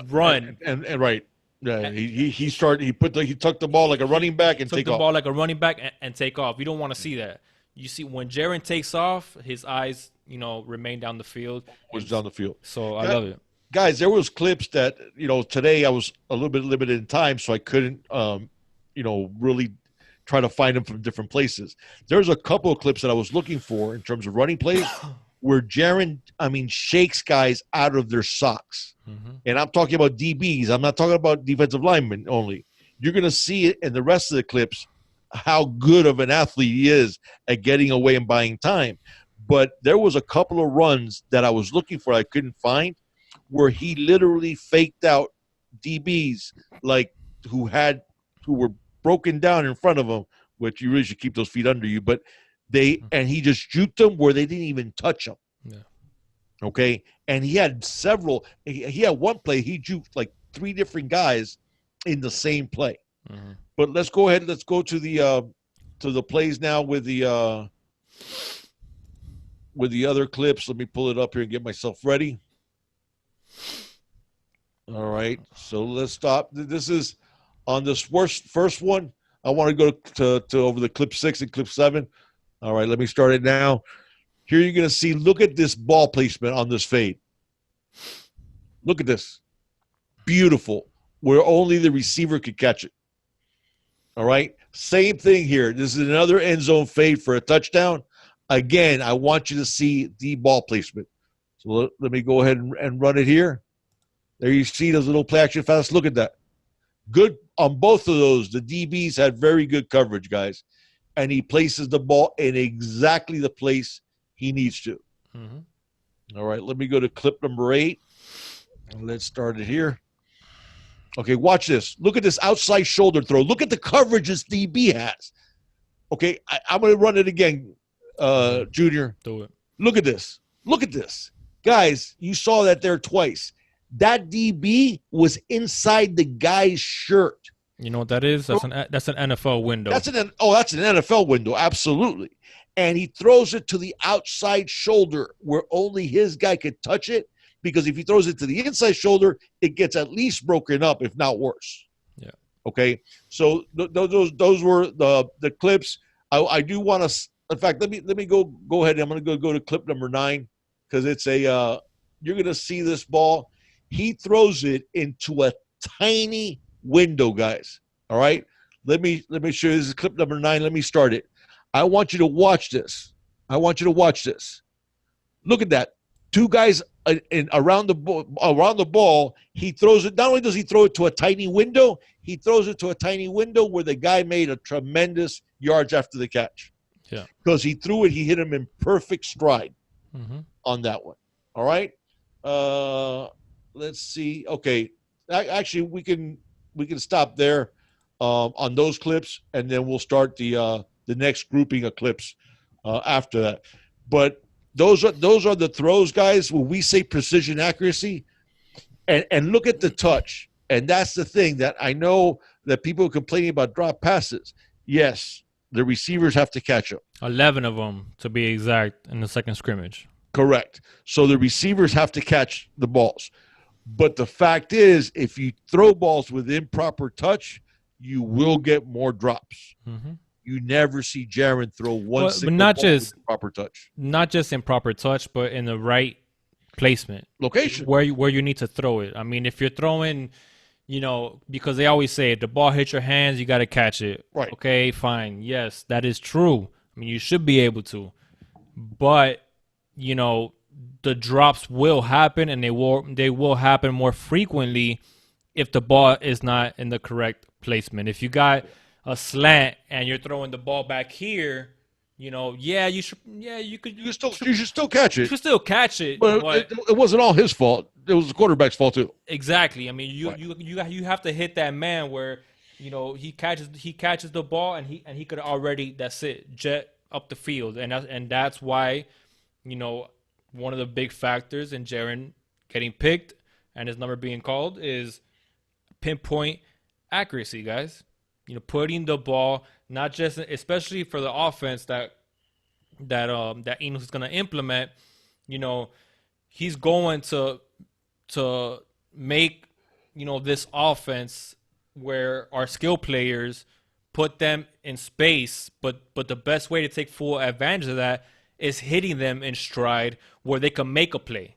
run. And right. Yeah, he tucked the ball like a running back and Took take the off. ball like a running back and take off. You don't want to see that. You see when Jarren takes off, his eyes, remain down the field. Was down the field. So I love it. Guys, there was clips that, today I was a little bit limited in time, so I couldn't, really try to find them from different places. There's a couple of clips that I was looking for in terms of running plays where Jarren, shakes guys out of their socks. Mm-hmm. And I'm talking about DBs. I'm not talking about defensive linemen only. You're going to see it in the rest of the clips how good of an athlete he is at getting away and buying time. But there was a couple of runs that I was looking for I couldn't find where he literally faked out DBs like who were broken down in front of him, which you really should keep those feet under you. But he just juked them where they didn't even touch them. Yeah. Okay. And he had several. He had one play. He juked like 3 different guys in the same play. Mm-hmm. But let's go ahead. Let's go to the plays now with the other clips. Let me pull it up here and get myself ready. All right. So let's stop. This is on this first one. I want to go to over the clip 6 and clip 7. All right. Let me start it now. Here you're going to see, look at this ball placement on this fade. Look at this. Beautiful. Where only the receiver could catch it. All right. Same thing here. This is another end zone fade for a touchdown. Again, I want you to see the ball placement. So let me go ahead and run it here. There you see those little play action fast. Look at that. Good on both of those. The DBs had very good coverage, guys. And he places the ball in exactly the place he needs to. Mm-hmm. All right, let me go to clip number 8. Let's start it here. Okay, watch this. Look at this outside shoulder throw. Look at the coverage this DB has. Okay, I'm going to run it again, Junior. Do it. Look at this. Look at this. Guys, you saw that there twice. That DB was inside the guy's shirt. You know what that is? That's an NFL window. That's an NFL window, absolutely. And he throws it to the outside shoulder where only his guy could touch it, because if he throws it to the inside shoulder, it gets at least broken up, if not worse. Yeah. Okay. So those were the clips. I do want to. In fact, let me go ahead. I'm going to go to clip number 9 because it's you're going to see this ball. He throws it into a tiny window, guys. All right. Let me show you. This is clip number 9. Let me start it. I want you to watch this. Look at that. 2 guys around the ball. He throws it. Not only does he throw it to a tiny window, he throws it to a tiny window where the guy made a tremendous yards after the catch. Yeah. Because he threw it, he hit him in perfect stride on that one. All right. Let's see. Okay. Actually, we can stop there on those clips, and then we'll start the next grouping of clips after that. But those are the throws, guys. When we say precision accuracy, and look at the touch, and that's the thing that I know that people are complaining about drop passes. Yes, the receivers have to catch them. 11 of them, to be exact, in the second scrimmage. Correct. So the receivers have to catch the balls. But the fact is, if you throw balls with improper touch, you will get more drops. Mm-hmm. You never see Jarren throw one single not ball just with proper touch. Not just in proper touch, but in the right placement. Location. Where you need to throw it. I mean, if you're throwing, because they always say if the ball hits your hands, you got to catch it. Right. Okay, fine. Yes, that is true. I mean, you should be able to. But, the drops will happen, and they will happen more frequently if the ball is not in the correct placement. If you got a slant and you're throwing the ball back here, Yeah, you should. Yeah, You should still catch you it, should still catch it, but but it wasn't all his fault. It was the quarterback's fault too. exactly. I mean, Right. you have to hit that man where he catches the ball and he could already, that's it, jet up the field, and that's why you know one of the big factors in Jaron getting picked and his number being called is pinpoint accuracy, guys. Putting the ball, not just, especially for the offense that Enos is going to implement. You know, he's going to make this offense where our skill players put them in space, but the best way to take full advantage of that is hitting them in stride where they can make a play.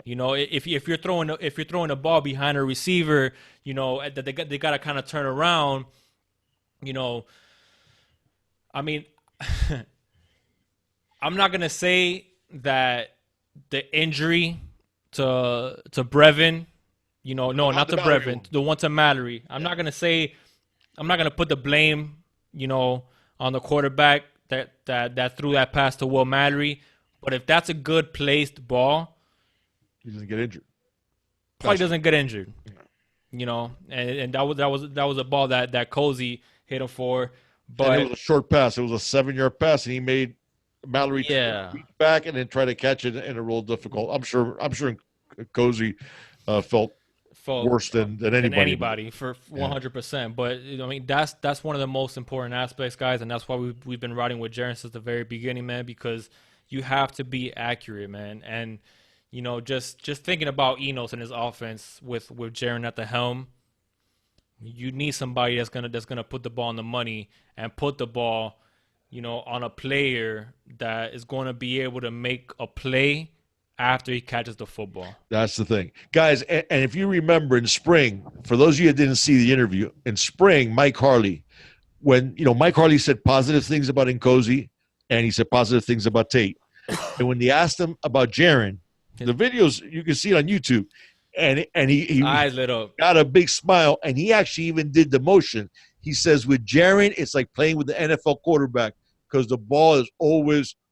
If you're throwing a ball behind a receiver, that they got to kind of turn around. I mean, I'm not gonna say that the injury to Brevin, no, not to Brevin, the one to Mallory. I'm not gonna put the blame, on the quarterback that threw that pass to Will Mallory. But if that's a good placed ball, He doesn't get injured. probably doesn't get injured. And that was a ball that Cozy hit him for. But And it was a short pass. It was a 7-yard pass, and he made Mallory reach back and then try to catch it in a real difficult. I'm sure Cozy felt worse than anybody. For 100%. But I mean, that's one of the most important aspects, guys, and that's why we've been riding with Jaron since the very beginning, man. Because you have to be accurate, man. And just thinking about Enos and his offense with Jaron at the helm, you need somebody that's gonna put the ball on the money and put the ball, on a player that is going to be able to make a play after he catches the football. That's the thing, guys. And if you remember in spring, for those of you that didn't see the interview in spring, Mike Harley, when Mike Harley said positive things about Nkosi and he said positive things about Tate, and when they asked him about Jaron, the videos you can see it on YouTube. And he eyes lit up, got a big smile, and he actually even did the motion. He says with Jaron, it's like playing with the NFL quarterback because the ball is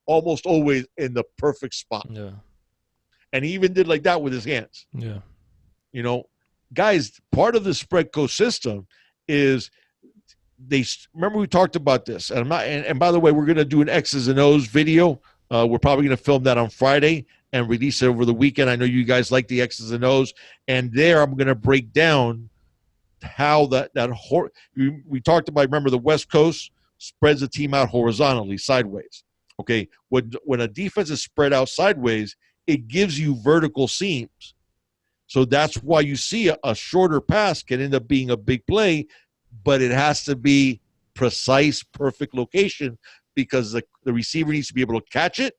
almost always in the perfect spot. Yeah. And he even did like that with his hands. Yeah. Guys, part of the Spreadco system is remember we talked about this. And and by the way, we're going to do an X's and O's video. We're probably going to film that on Friday and release it over the weekend. I know you guys like the X's and O's, and there I'm going to break down how we talked about. Remember, the West Coast spreads the team out horizontally, sideways. Okay, when a defense is spread out sideways, it gives you vertical seams. So that's why you see a shorter pass can end up being a big play, but it has to be precise, perfect location because the receiver needs to be able to catch it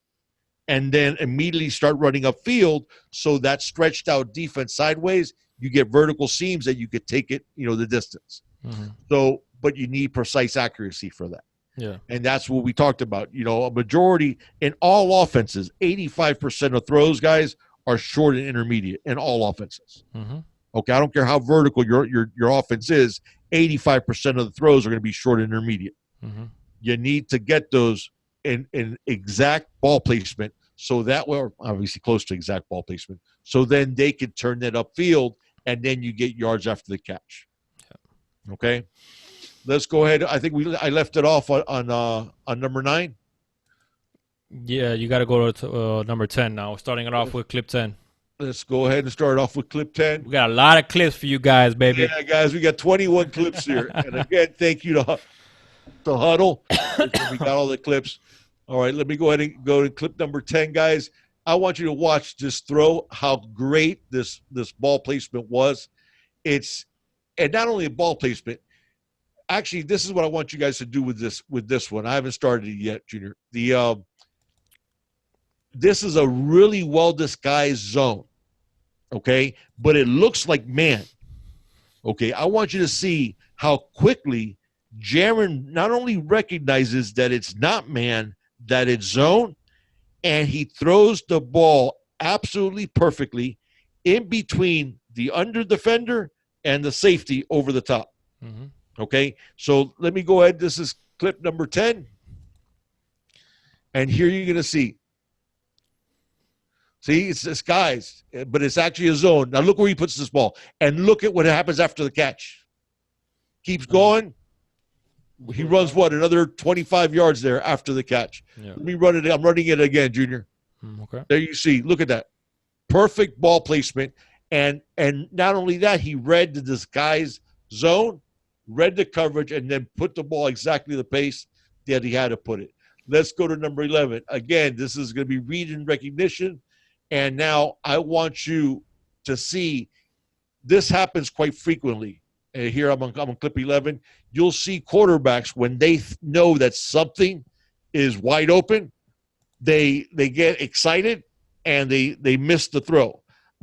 and then immediately start running upfield. So that stretched out defense sideways, you get vertical seams that you could take it, the distance. Mm-hmm. So, but you need precise accuracy for that. Yeah. And that's what we talked about. A majority in all offenses, 85% of throws, guys, are short and intermediate in all offenses. Mm-hmm. Okay, I don't care how vertical your offense is, 85% of the throws are going to be short and intermediate. Mm-hmm. You need to get those in exact ball placement, so that way, obviously close to exact ball placement, so then they can turn that upfield, and then you get yards after the catch. Yeah. Okay, let's go ahead. I think I left it off on number 9. Yeah, you got to go to number 10 now. Starting it off with clip 10. Let's go ahead and start off with clip 10. We got a lot of clips for you guys, baby. Yeah, guys, we got 21 clips here. And again, thank you to Huddle. We got all the clips. All right, let me go ahead and go to clip number 10, guys. I want you to watch this throw, how great this ball placement was. And not only a ball placement. Actually, this is what I want you guys to do with this one. I haven't started it yet, Junior. This is a really well-disguised zone, okay? But it looks like man, okay? I want you to see how quickly Jaron not only recognizes that it's not man, that it's zone, and he throws the ball absolutely perfectly in between the under defender and the safety over the top, okay? So let me go ahead. This is clip number 10. And here you're going to see. See, it's disguised, but it's actually a zone. Now look where he puts this ball. And look at what happens after the catch. Keeps going. He runs what? Another 25 yards there after the catch. Yeah. Let me run it. I'm running it again, Junior. Okay. There you see. Look at that. Perfect ball placement. And not only that, he read the disguise zone, read the coverage, and then put the ball exactly the pace that he had to put it. Let's go to number 11. Again, this is going to be read and recognition. And now I want you to see this happens quite frequently. Here I'm on clip 11. You'll see quarterbacks when they know that something is wide open, they get excited and they miss the throw.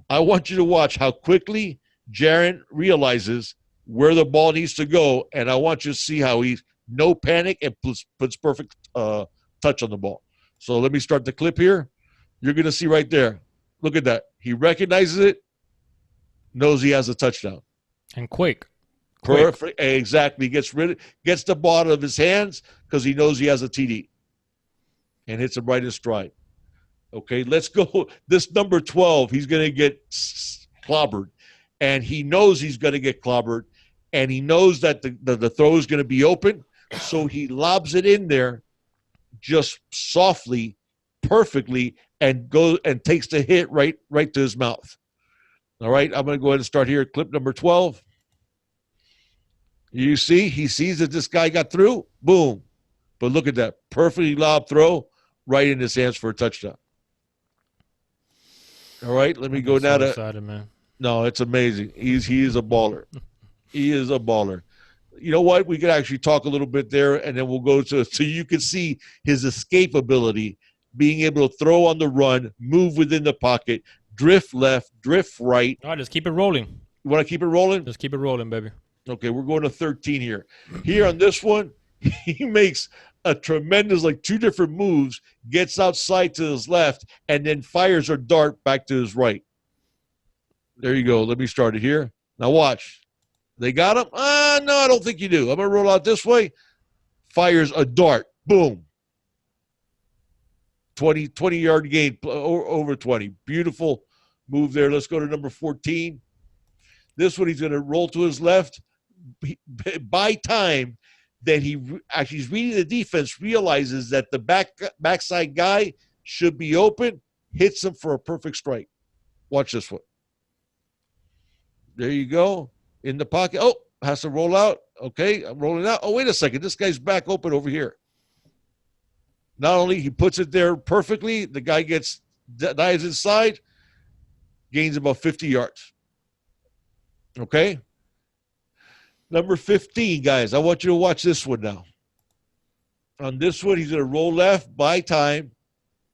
I want you to watch how quickly Jaron realizes where the ball needs to go, and I want you to see how he's no panic and puts perfect touch on the ball. So let me start the clip here. You're going to see right there. Look at that. He recognizes it, knows he has a touchdown. And quick. Perfect. Exactly. Gets the ball out of his hands because he knows he has a TD. And hits him right in stride. Okay, let's go. This number 12, he's going to get clobbered. And he knows he's going to get clobbered. And he knows that the throw is going to be open. So he lobs it in there just softly, perfectly, and goes and takes the hit right to his mouth. All right, I'm going to go ahead and start here. Clip number 12. You see, he sees that this guy got through. Boom. But look at that. Perfectly lob throw right in his hands for a touchdown. All right, let me go now to. Excited, man. No, it's amazing. He is a baller. He is a baller. You know what? We could actually talk a little bit there, and then we'll go to so you can see his escape ability, being able to throw on the run, move within the pocket, drift left, drift right. All right, just keep it rolling. You want to keep it rolling? Just keep it rolling, baby. Okay, we're going to 13 here. Here on this one, he makes a tremendous, like two different moves, gets outside to his left, and then fires a dart back to his right. There you go. Let me start it here. Now watch. They got him? No, I don't think you do. I'm going to roll out this way. Fires a dart. Boom. 20-yard gain, over 20. Beautiful move there. Let's go to number 14. This one, he's going to roll to his left. By time that he's reading the defense, realizes that the backside guy should be open, hits him for a perfect strike. Watch this one. There you go. In the pocket. Oh, has to roll out. Okay, I'm rolling out. Oh, wait a second. This guy's back open over here. Not only he puts it there perfectly, the guy dives inside, gains about 50 yards. Okay? Number 15, guys, I want you to watch this one now. On this one, he's going to roll left, buy time,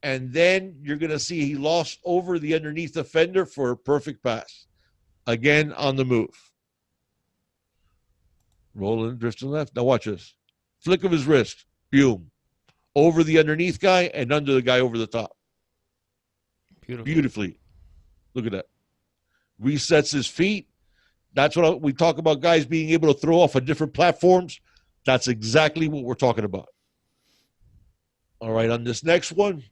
and then you're going to see he lost over the underneath defender for a perfect pass. Again, on the move. Rolling, drifting left. Now watch this. Flick of his wrist. Boom. Over the underneath guy and under the guy over the top. Beautifully. Look at that. Resets his feet. That's what we talk about, guys being able to throw off of different platforms. That's exactly what we're talking about. All right, on this next one,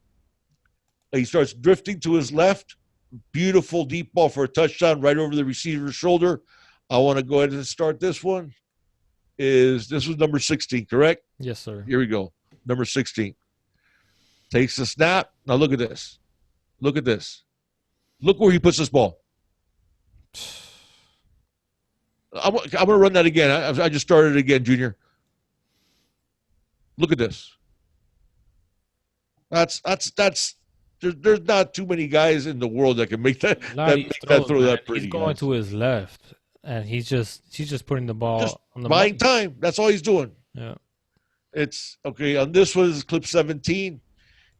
he starts drifting to his left. Beautiful deep ball for a touchdown right over the receiver's shoulder. I want to go ahead and start this one. This was number 16, correct? Yes, sir. Here we go. Number 16. Takes the snap. Now look at this. Look at this. Look where he puts this ball. I'm going to run that again. I just started it again, Junior. Look at this. There's not too many guys in the world that can make that throw that pretty. He's going to his left, and he's just putting the ball just on the buying time. That's all he's doing. Yeah. It's okay. On this one is clip 17.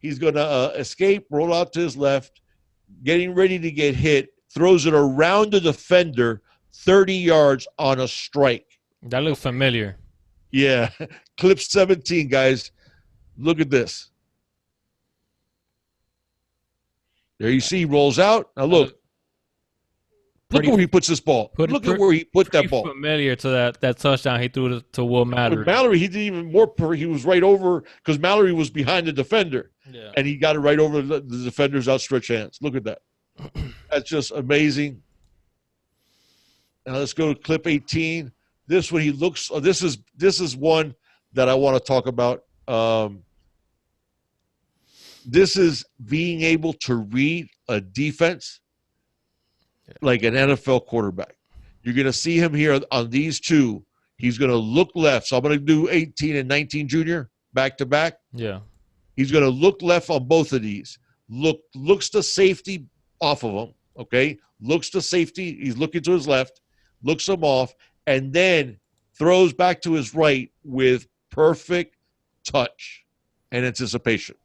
He's going to escape, roll out to his left, getting ready to get hit, throws it around the defender, 30 yards on a strike. That looks familiar. Yeah. Clip 17, guys. Look at this. There you see, rolls out. Now look. Look at where he puts this ball. Look at where he put that ball. Familiar to that touchdown he threw to Will Mallory. With Mallory, he did even more. He was right over because Mallory was behind the defender, and he got it right over the defender's outstretched hands. Look at that. That's just amazing. Now let's go to clip 18. This one he looks. This is one that I want to talk about. This is being able to read a defense like an NFL quarterback. You're going to see him here on these two. He's going to look left. So I'm going to do 18 and 19 junior back to back. Yeah. He's going to look left on both of these. Looks to safety off of him. Okay. Looks to safety. He's looking to his left, looks him off, and then throws back to his right with perfect touch and anticipation.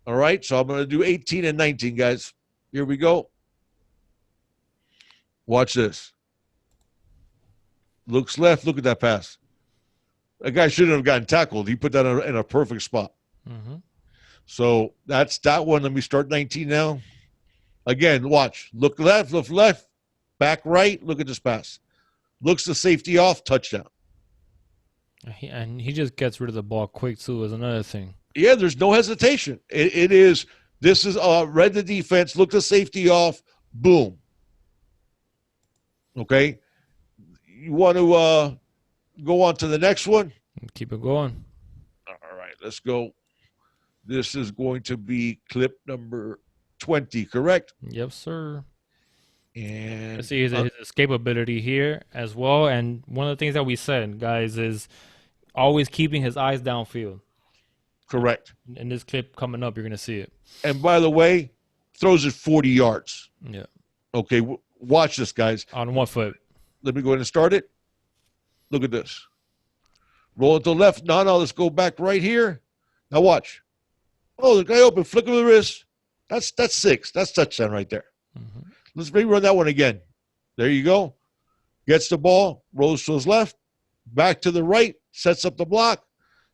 All right. So I'm going to do 18 and 19, guys. Here we go. Watch this. Looks left. Look at that pass. That guy shouldn't have gotten tackled. He put that in a perfect spot. Mm-hmm. So that's that one. Let me start 19 now. Again, watch. Look left, back right. Look at this pass. Looks the safety off, touchdown. And he just gets rid of the ball quick, too, is another thing. Yeah, there's no hesitation. This is read the defense, look the safety off, boom. Okay. You want to go on to the next one? Keep it going. All right, let's go. This is going to be clip number 20, correct? Yep, sir. And let's see his escapability here as well. And one of the things that we said, guys, is always keeping his eyes downfield. Correct. In this clip coming up, you're going to see it. And by the way, throws it 40 yards. Yeah. Okay, watch this, guys. On 1 foot. Let me go ahead and start it. Look at this. Roll it to the left. No, let's go back right here. Now watch. Oh, the guy open. Flick of the wrist. That's 6. That's touchdown right there. Mm-hmm. Let's maybe run that one again. There you go. Gets the ball. Rolls to his left. Back to the right. Sets up the block.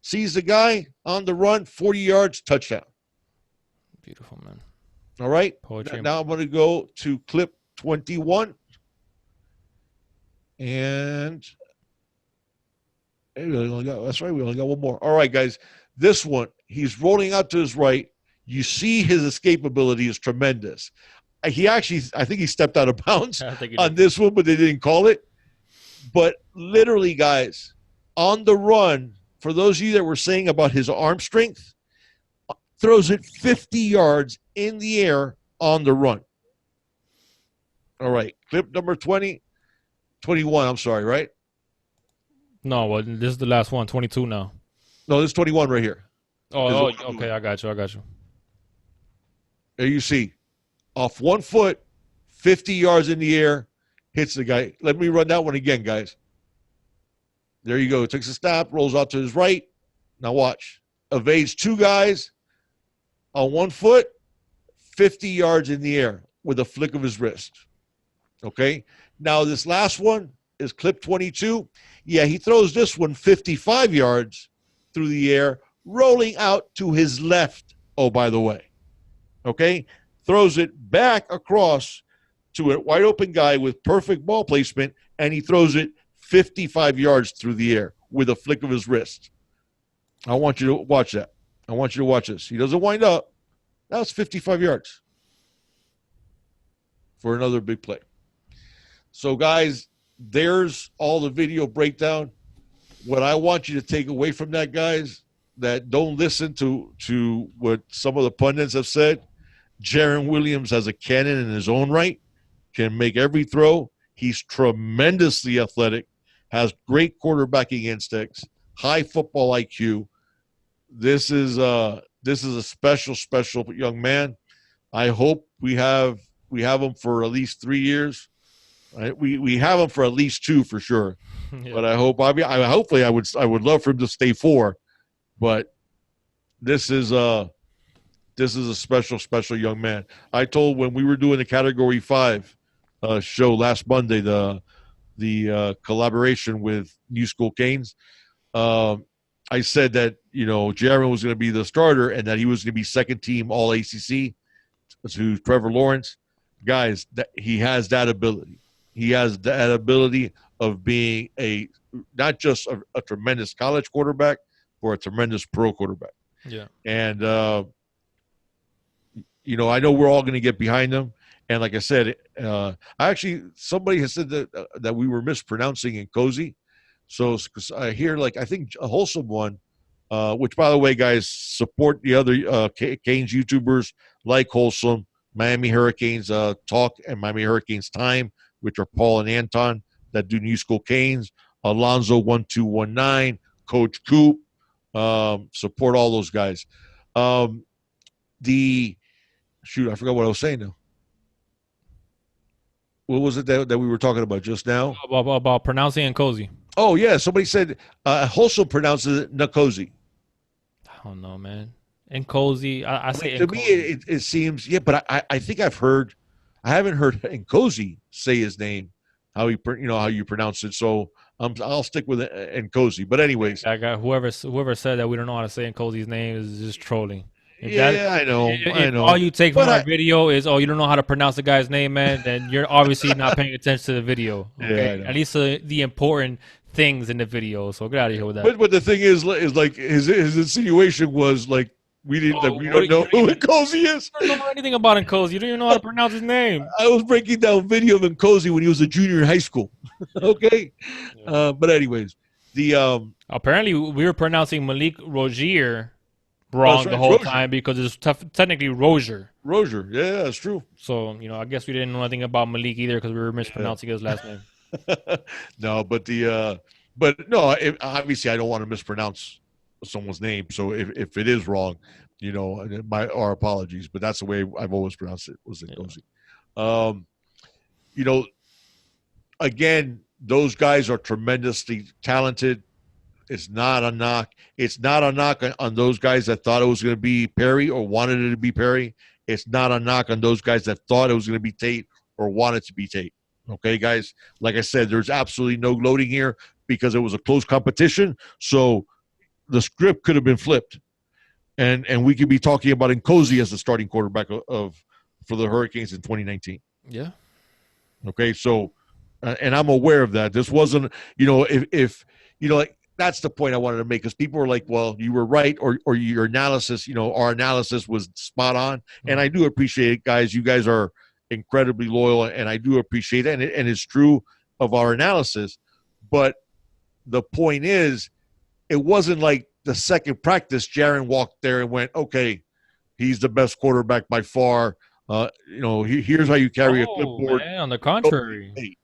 Sees the guy on the run. 40 yards. Touchdown. Beautiful, man. All right. Poetry. Now I'm going to go to clip 21. And we only got one more. All right, guys. This one, he's rolling out to his right. You see his escapability is tremendous. I think he stepped out of bounds on this one, but they didn't call it. But literally, guys, on the run, for those of you that were saying about his arm strength, throws it 50 yards in the air on the run. All right, clip number 21, I'm sorry, right? No, well, this is the last one, 22 now. No, this is 21 right here. Oh, okay, I got you. There you see. Off 1 foot, 50 yards in the air, hits the guy. Let me run that one again, guys. There you go. Takes a stop, rolls out to his right. Now watch. Evades 2 guys on 1 foot, 50 yards in the air with a flick of his wrist. Okay? Now this last one is clip 22. Yeah, he throws this one 55 yards through the air, rolling out to his left, oh, by the way. Okay? Throws it back across to a wide open guy with perfect ball placement, and he throws it 55 yards through the air with a flick of his wrist. I want you to watch that. I want you to watch this. He doesn't wind up. That's 55 yards for another big play. So, guys, there's all the video breakdown. What I want you to take away from that, guys, that don't listen to what some of the pundits have said. Jarren Williams has a cannon in his own right, can make every throw. He's tremendously athletic, has great quarterbacking instincts, high football IQ. This is a special young man. I hope we have him for at least 3 years. Right? We have him for at least 2 for sure. Yeah. But hopefully I would love for him to stay 4. But this is a special young man. I told when we were doing the Category 5 show last Monday, the collaboration with New School Canes, I said that Jaron was going to be the starter and that he was going to be second team All ACC to Trevor Lawrence. Guys, that he has that ability. He has that ability of being not just a tremendous college quarterback, but a tremendous pro quarterback. Yeah. And I know we're all going to get behind him. And like I said, somebody has said that we were mispronouncing in Cozy. So I hear, like, I think a wholesome one, which, by the way, guys, support the other Canes YouTubers like Wholesome, Miami Hurricanes Talk, and Miami Hurricanes Time, which are Paul and Anton that do New School Canes, Alonzo1219, Coach Coop. Support all those guys. The Shoot, I forgot what I was saying now. What was it that we were talking about just now? About pronouncing and cozy. Oh, yeah. Somebody said Wholesome pronounces it Nkosi. I don't know, man. And cozy. I say to me, it seems, yeah, but I think I haven't heard Nkosi say his name, how you pronounce it. So I'll stick with Nkosi. But anyways, I got whoever said that we don't know how to say Nkozi's name is just trolling. I know. If all you take from our video is, you don't know how to pronounce the guy's name, man, then you're obviously not paying attention to the video. Okay, yeah, at least the important things in the video. So get out of here with that. But the thing is like his insinuation was like we don't know who Nkosi is. You don't know anything about Nkosi. You don't even know how to pronounce his name. I was breaking down video of Nkosi when he was a junior in high school. Okay, yeah. But anyways, apparently we were pronouncing Malik Rozier wrong the whole time because it's technically Rozier. Rozier, yeah, that's true. So I guess we didn't know anything about Malik either because we were mispronouncing his last name. No, but obviously I don't want to mispronounce someone's name. So if it is wrong, our apologies. But that's the way I've always pronounced it. Was it Cozy? Again, those guys are tremendously talented. It's not a knock. It's not a knock on those guys that thought it was going to be Perry or wanted it to be Perry. It's not a knock on those guys that thought it was going to be Tate or wanted to be Tate. Okay, guys? Like I said, there's absolutely no loading here because it was a close competition. So the script could have been flipped. And we could be talking about Nkosi as the starting quarterback for the Hurricanes in 2019. Yeah. Okay, so and I'm aware of that. This wasn't, if like, that's the point I wanted to make because people were like, well, you were right or your analysis, our analysis was spot on. And I do appreciate it, guys. You guys are incredibly loyal and I do appreciate it. And it's true of our analysis. But the point is, it wasn't like the second practice, Jaron walked there and went, okay, he's the best quarterback by far. Here's how you carry a clipboard. Man, on the contrary.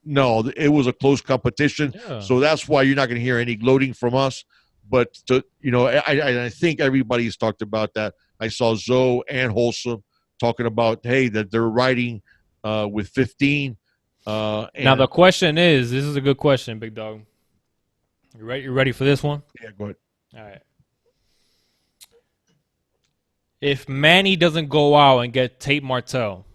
No, it was a close competition. Yeah. So that's why you're not going to hear any gloating from us. But, I think everybody's talked about that. I saw Zoe and Wholesome talking about, hey, that they're riding with 15. Now, the question is, this is a good question, Big Dog. You ready for this one? Yeah, go ahead. All right. If Manny doesn't go out and get Tate Martell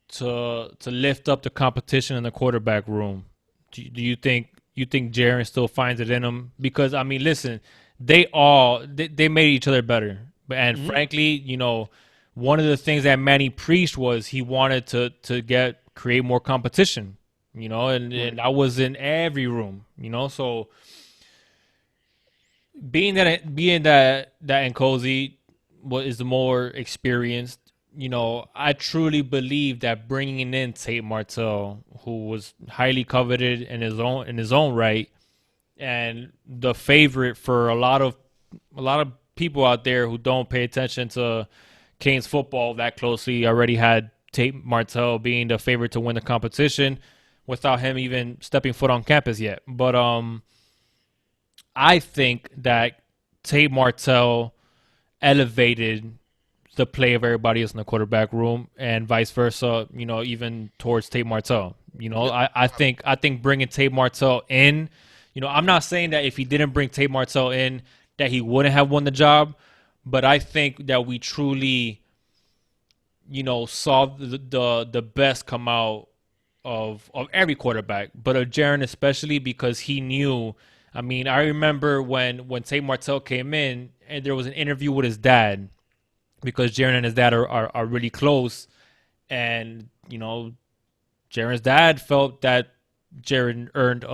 to lift up the competition in the quarterback room, do you think Jaron still finds it in him? Because I mean, listen, they made each other better, and frankly, one of the things that Manny preached was he wanted to create more competition, and that was in every room, so. Being that Nkosi is the more experienced, I truly believe that bringing in Tate Martell, who was highly coveted in his own right, and the favorite for a lot of people out there who don't pay attention to Canes football that closely, already had Tate Martell being the favorite to win the competition without him even stepping foot on campus yet. But I think that Tate Martell elevated the play of everybody else in the quarterback room, and vice versa. Even towards Tate Martell. I think bringing Tate Martell in. I'm not saying that if he didn't bring Tate Martell in, that he wouldn't have won the job, but I think that we truly, saw the best come out of every quarterback, but of Jaron especially because he knew. I mean, I remember when Tate Martell came in and there was an interview with his dad because Jaron and his dad are really close. And, Jaren's dad felt that Jaren earned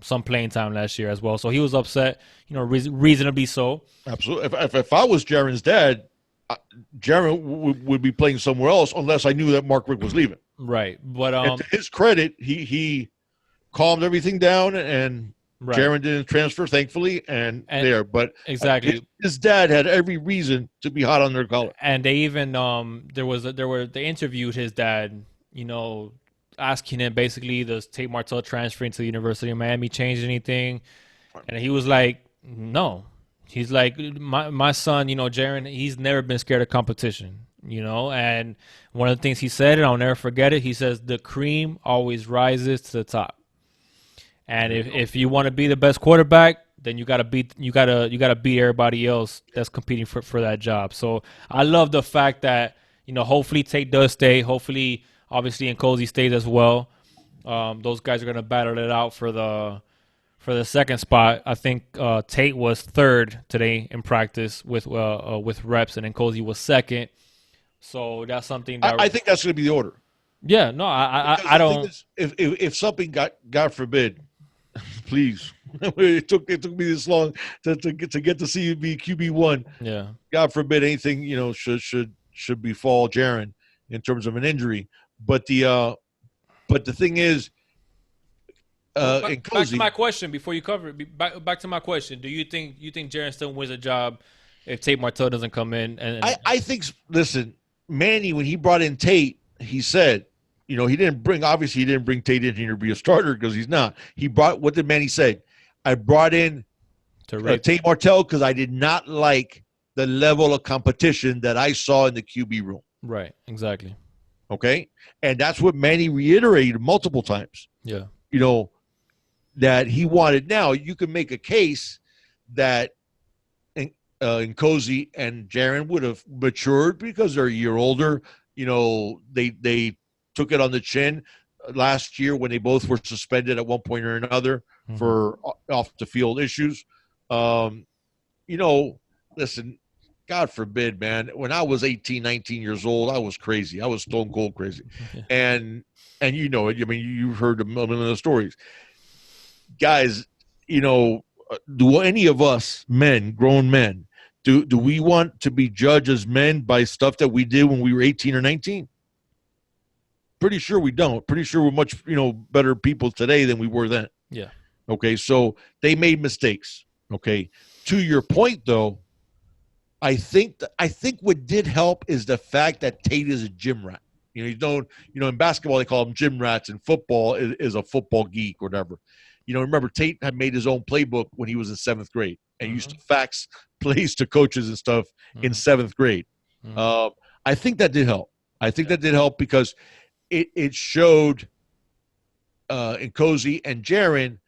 some playing time last year as well, so he was upset. Reasonably so. Absolutely. If I was Jaren's dad, Jarren would be playing somewhere else unless I knew that Mark Richt was leaving. Right, but and to his credit, he calmed everything down, and right. Jarren didn't transfer, thankfully, and there. But exactly, his dad had every reason to be hot on their collar. And they even they interviewed his dad, asking him basically, does Tate Martell transferring to the University of Miami change anything? And he was like, no. He's like, my son, Jarren, he's never been scared of competition, and one of the things he said, and I'll never forget it, he says, the cream always rises to the top. And if you want to be the best quarterback, then you gotta beat everybody else that's competing for that job. So I love the fact that, hopefully Tate does stay. Hopefully, obviously, Nkosi stays as well. Those guys are gonna battle it out for the second spot. I think Tate was third today in practice with reps, and Nkosi was second. So that's something that I think that's going to be the order. Yeah, no, I don't. If something God forbid, please, it took me this long to get to see you be QB1. Yeah, God forbid anything should befall Jarren in terms of an injury. But the thing is. Back to my question before you cover it. Back to my question. Do you think Jarren still wins a job if Tate Martell doesn't come in? I think. Listen, Manny, when he brought in Tate, he said, he didn't bring Tate in here to be a starter because he's not. He brought, what did Manny say? I brought in Tate Martell because I did not like the level of competition that I saw in the QB room. Right. Exactly. Okay, and that's what Manny reiterated multiple times. Yeah. That he wanted. Now you can make a case that Nkosi and Jarren would have matured because they're a year older. They took it on the chin last year when they both were suspended at one point or another for off the field issues. Listen, God forbid, man. When I was 18, 19 years old, I was crazy. I was stone cold crazy. And you know it. I mean, you've heard a million of the stories. Guys, do any of us men, grown men, do we want to be judged as men by stuff that we did when we were 18 or 19? Pretty sure we don't. Pretty sure we're much, better people today than we were then. Yeah. Okay, so they made mistakes. Okay. To your point, though, I think what did help is the fact that Tate is a gym rat. In basketball they call them gym rats, and football is a football geek or whatever. Remember Tate had made his own playbook when he was in 7th grade and used to fax plays to coaches and stuff in 7th grade. I think that did help. I think that did help because it showed Nkosi and Jarren,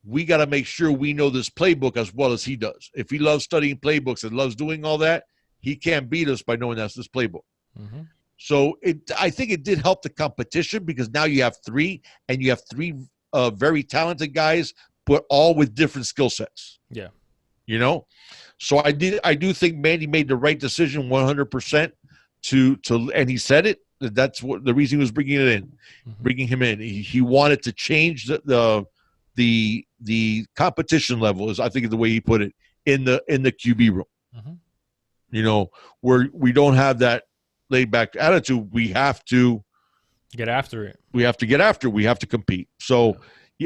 we got to make sure we know this playbook as well as he does. If he loves studying playbooks and loves doing all that, he can't beat us by knowing that's this playbook. So I think it did help the competition because now you have three, and you have three very talented guys, but all with different skill sets. Yeah. So I do think Manny made the right decision 100% to and he said it. That's what the reason he was bringing him in. He wanted to change the competition level, is I think is the way he put it, in the QB room. Where we don't have that laid back attitude. We have to get after it. We have to get after it. We have to compete. So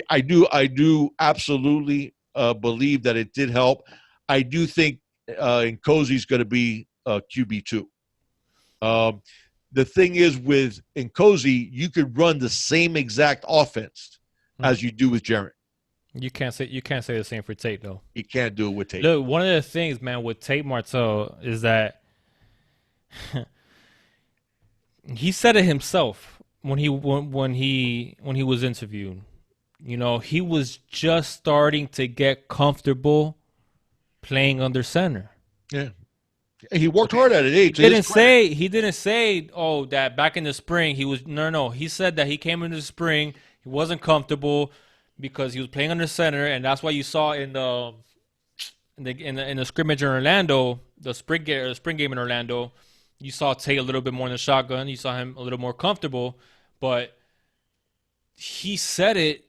I do absolutely believe that it did help. I do think Nkosi's going to be QB2. The thing is with Nkosi, you could run the same exact offense as you do with Jarren. You can't say the same for Tate though. You can't do it with Tate. Look, one of the things, man, with Tate Martell is that he said it himself when he was interviewed. He was just starting to get comfortable playing under center. Yeah. He worked hard at it. He didn't say, oh, that back in the spring he was no. He said that he came in the spring, he wasn't comfortable because he was playing under center, and that's why you saw in the scrimmage in Orlando, the spring game in Orlando, you saw Tate a little bit more in the shotgun. You saw him a little more comfortable, but he said it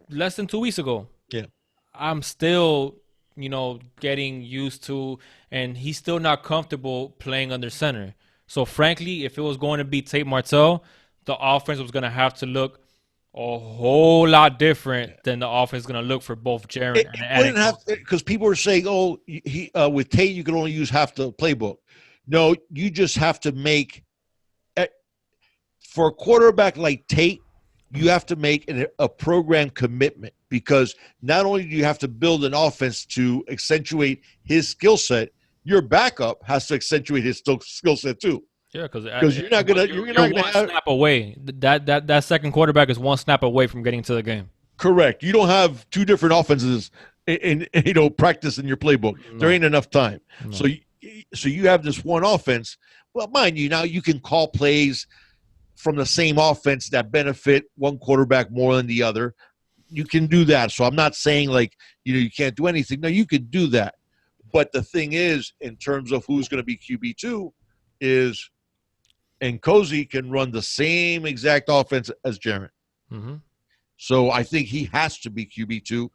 less than 2 weeks ago. Yeah. I'm still, getting used to, and he's still not comfortable playing under center. So frankly, if it was going to be Tate Martell, the offense was going to have to look a whole lot different than the offense is going to look for both Jaron It and wouldn't have Cozy. because people are saying, "Oh, he with Tate you can only use half the playbook." No, you just have to make for a quarterback like Tate, you have to make a program commitment because not only do you have to build an offense to accentuate his skill set, your backup has to accentuate his skill set too. Yeah, because You're not gonna you're you're not gonna one have snap away. That second quarterback is one snap away from getting to the game. correct. You don't have two different offenses in practice in your playbook. There No, ain't enough time. no. So you have this one offense. Well, mind you, now you can call plays from the same offense that benefit one quarterback more than the other. You can do that. So I'm not saying like, you can't do anything. No, you can do that. But the thing is, in terms of who's going to be QB2, is and Cozy can run the same exact offense as Jarren. Mm-hmm. So I think he has to be QB2.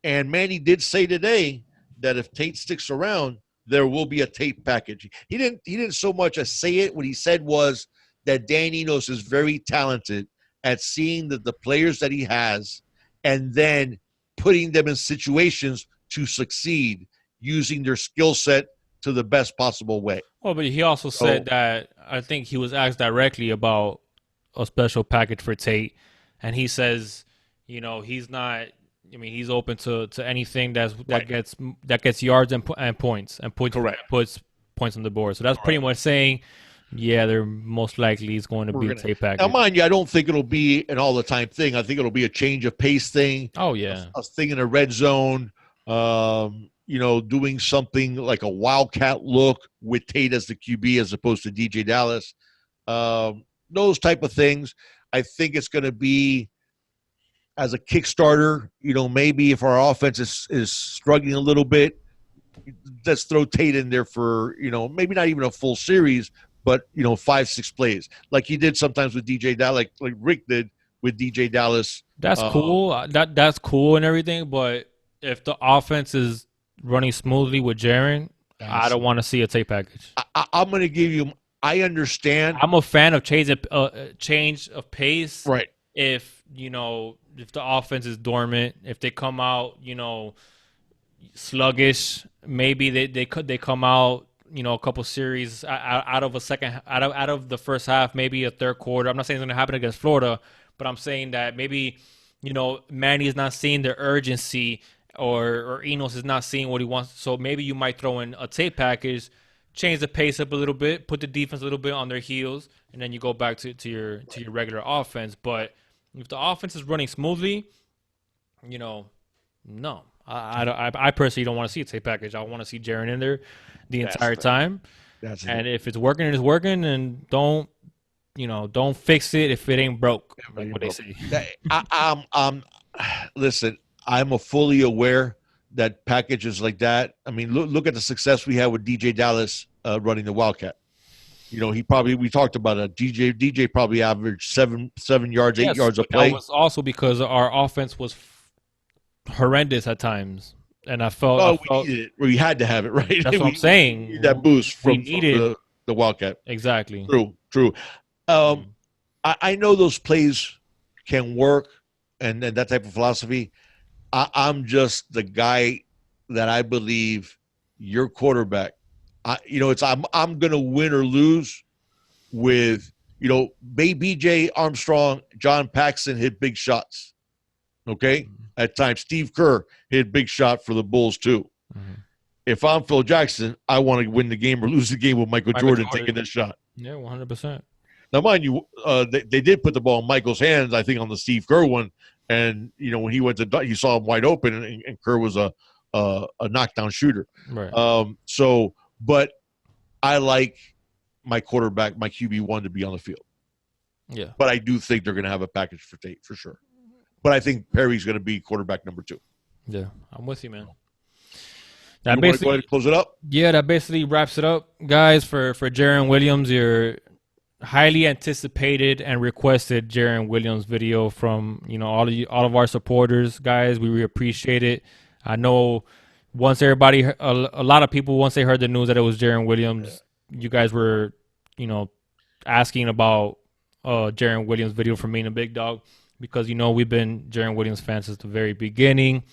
And Manny did say today that if Tate sticks around, there will be a Tate package. He didn't so much as say it. What he said was that Dan Enos is very talented at seeing the players that he has and then putting them in situations to succeed using their skill set to the best possible way. Well, but he also said that I think he was asked directly about a special package for Tate, and he says, he's not. I mean, he's open to anything that Right. gets yards and points Correct. puts points on the board. So that's pretty much saying, yeah, there most likely is going to be a Tate Now, package. mind you, I don't think it'll be an all the time thing. I think it'll be a change of pace thing. Oh yeah, A thing in a red zone. Doing something like a wildcat look with Tate as the QB as opposed to DJ Dallas. Those type of things. I think it's going to be as a Kickstarter. Maybe if our offense is struggling a little bit, let's throw Tate in there for maybe not even a full series, but 5-6 plays like he did sometimes with DJ Dallas, like Rick did with DJ Dallas. that's cool. That's cool and everything, but if the offense is running smoothly with Jaron, I don't want to see a Tate package. I'm going to give you. I understand. I'm a fan of change of pace. Right. If if the offense is dormant, if they come out sluggish, maybe they come out a couple series out of the first half, maybe a third quarter. I'm not saying it's going to happen against Florida, but I'm saying that maybe Manny is not seeing the urgency or Enos is not seeing what he wants. So maybe you might throw in a Tate package, change the pace up a little bit, put the defense a little bit on their heels, and then you go back to your regular offense. But if the offense is running smoothly, no. I personally don't want to see a Tate package. I want to see Jaron in there the entire time. And if it's working, it's working, and don't fix it if it ain't broke. Like what they say. Listen, I'm fully aware that packages like that. I mean, look at the success we had with DJ Dallas running the Wildcat. We talked about it. DJ probably averaged 7 yards, 8 yards a play. That was also because our offense was horrendous at times, and I felt we had to have it, right. That's what I'm saying. Need that boost from the Wildcat. Exactly. True. I know those plays can work and that type of philosophy. I'm just the guy that I believe your quarterback. I'm gonna win or lose with BJ Armstrong, John Paxson hit big shots. Okay, at times Steve Kerr hit big shot for the Bulls too. Mm-hmm. If I'm Phil Jackson, I want to win the game or lose the game with Michael Jordan taking that shot. Yeah, 100%. Now, mind you, they did put the ball in Michael's hands, I think, on the Steve Kerr one. And, when he went to you saw him wide open, and Kerr was a knockdown shooter. Right. But I like my quarterback, my QB1 to be on the field. Yeah. But I do think they're going to have a package for Tate, for sure. But I think Perry's going to be quarterback number 2. Yeah, I'm with you, man. You want to go ahead and close it up? Yeah, that basically wraps it up, guys, for Jarren Williams, your highly anticipated and requested Jarren Williams video from all of you, all of our supporters, guys. We really appreciate it. I know once everybody, a lot of people, once they heard the news that it was Jarren Williams, you guys were, asking about Jarren Williams video from me and the Big Dog, because we've been Jarren Williams fans since the very beginning.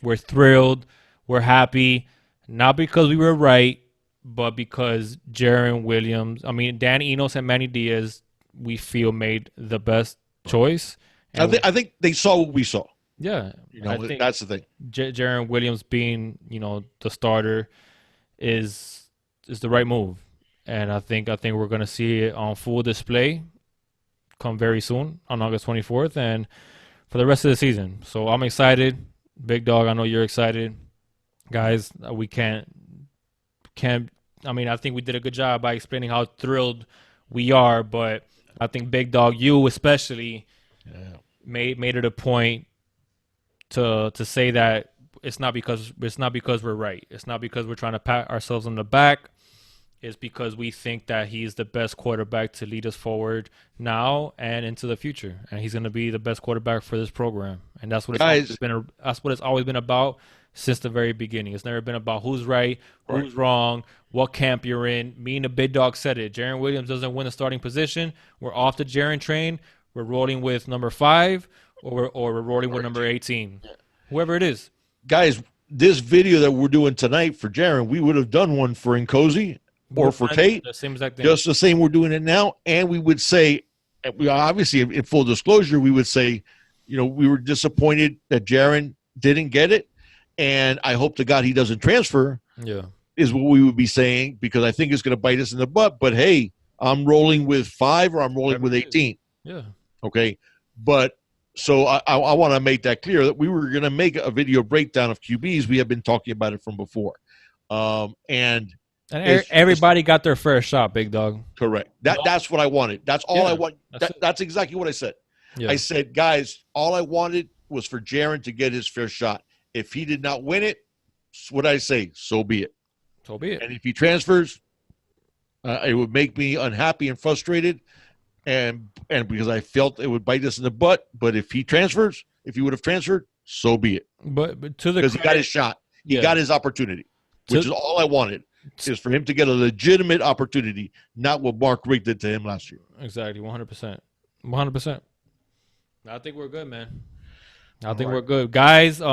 We're thrilled, we're happy, not because we were right, but because Jarren Williams, I mean Dan Enos and Manny Diaz, we feel made the best choice. And I think they saw what we saw. yeah, I think That's the thing. Jarren Williams being the starter is the right move, and I think we're gonna see it on full display come very soon on August 24th and for the rest of the season. So I'm excited, Big Dog. I know you're excited, guys. We can't. I mean, I think we did a good job by explaining how thrilled we are, but I think Big Dog, you especially, made it a point to say that it's not because we're right. It's not because we're trying to pat ourselves on the back. It's because we think that he's the best quarterback to lead us forward now and into the future, and he's going to be the best quarterback for this program. And that's what that's what it's always been about since the very beginning. It's never been about who's right, who's wrong, what camp you're in. Me and the Big Dog said it. Jarren Williams doesn't win the starting position. We're off the Jarren train. We're rolling with number 5, or we're rolling with number 18, whoever it is. Guys, this video that we're doing tonight for Jarren, we would have done one for Nkosi or for Tate, the same exact thing. just the same we're doing it now. And we would say, we obviously, in full disclosure, we would say, we were disappointed that Jarren didn't get it, and I hope to God he doesn't transfer. Yeah, is what we would be saying, because I think it's going to bite us in the butt. But hey, I'm rolling with 5 or I'm rolling with 18. Yeah. Okay. But so I want to make that clear that we were going to make a video breakdown of QBs. We have been talking about it from before. And everybody got their fair shot, Big Dog. Correct. That's what I wanted. That's all I want. That's exactly what I said. Yeah. I said, guys, all I wanted was for Jarren to get his fair shot. If he did not win it, what I say, so be it. So be it. And if he transfers, it would make me unhappy and frustrated, and because I felt it would bite us in the butt. But if he transfers, if he would have transferred, so be it. But to the because he got his shot, he got his opportunity, which is all I wanted. Is for him to get a legitimate opportunity, not what Mark Richt did to him last year. Exactly, 100%. 100%. I think we're good, man. I think we're good, guys. If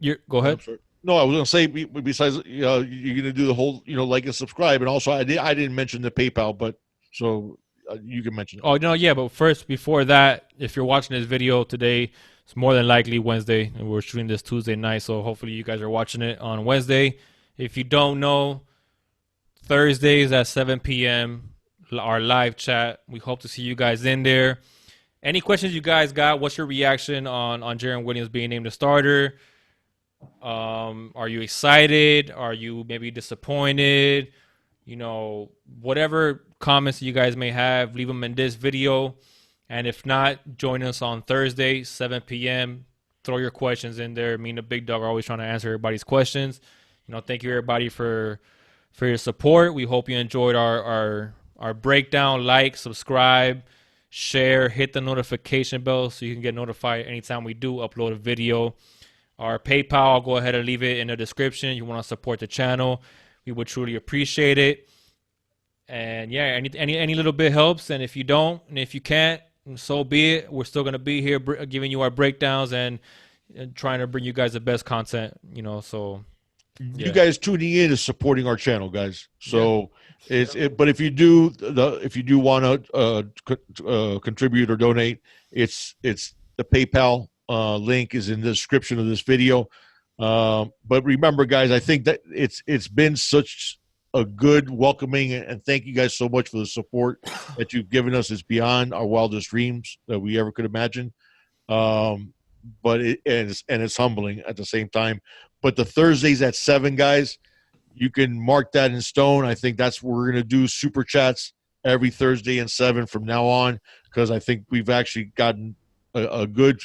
you go ahead. No, I was going to say, besides, you're going to do the whole, like and subscribe, and also I didn't mention the PayPal, but so you can mention it. Oh no, yeah, but first, before that, if you're watching this video today, it's more than likely Wednesday, and we're shooting this Tuesday night, so hopefully you guys are watching it on Wednesday. If you don't know, Thursdays at 7 p.m. our live chat. We hope to see you guys in there. Any questions you guys got? What's your reaction on Jarren Williams being named a starter? Are you excited? Are you maybe disappointed? Whatever comments you guys may have, leave them in this video. And if not, join us on Thursday, 7 p.m. Throw your questions in there. Me and the Big Dog are always trying to answer everybody's questions. Thank you everybody for your support. We hope you enjoyed our breakdown. Like, subscribe, share, hit the notification bell so you can get notified anytime we do upload a video. Our PayPal, I'll go ahead and leave it in the description. You want to support the channel, we would truly appreciate it. And yeah, any little bit helps. And if you don't, and if you can't, so be it. We're still gonna be here giving you our breakdowns and trying to bring you guys the best content. So you guys tuning in is supporting our channel, guys. So but if you do want to contribute or donate, it's the PayPal link is in the description of this video. But remember, guys, I think that it's been such a good welcoming, and thank you guys so much for the support that you've given us. It's beyond our wildest dreams that we ever could imagine. But it's humbling at the same time. But the Thursdays at 7, guys, you can mark that in stone. I think that's what we're going to do, super chats every Thursday at 7 from now on, because I think we've actually gotten a good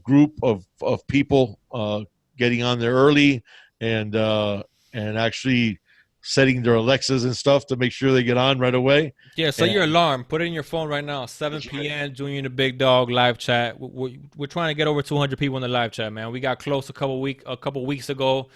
group of people getting on there early and actually setting their Alexas and stuff to make sure they get on right away. Yeah, set your alarm. Put it in your phone right now. 7 p.m. Junior and the Big Dog live chat. We're trying to get over 200 people in the live chat, man. We got close a couple weeks ago.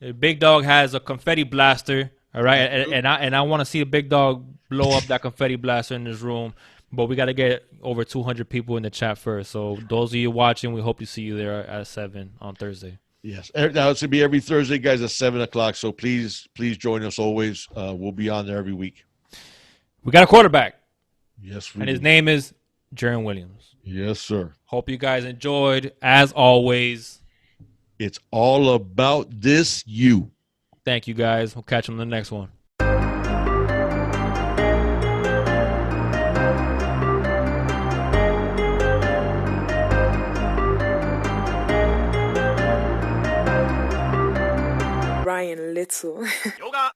The Big Dog has a confetti blaster. All right, and I want to see the Big Dog blow up that confetti blaster in this room. But we got to get over 200 people in the chat first. So those of you watching, we hope to see you there at 7 on Thursday. Yes. Now it's going to be every Thursday, guys, at 7 o'clock. So please join us always. We'll be on there every week. We got a quarterback. Yes, and his name is Jarren Williams. Yes, sir. Hope you guys enjoyed. As always, it's all about this you. Thank you, guys. We'll catch you on the next one. Ryan Little. Yoga.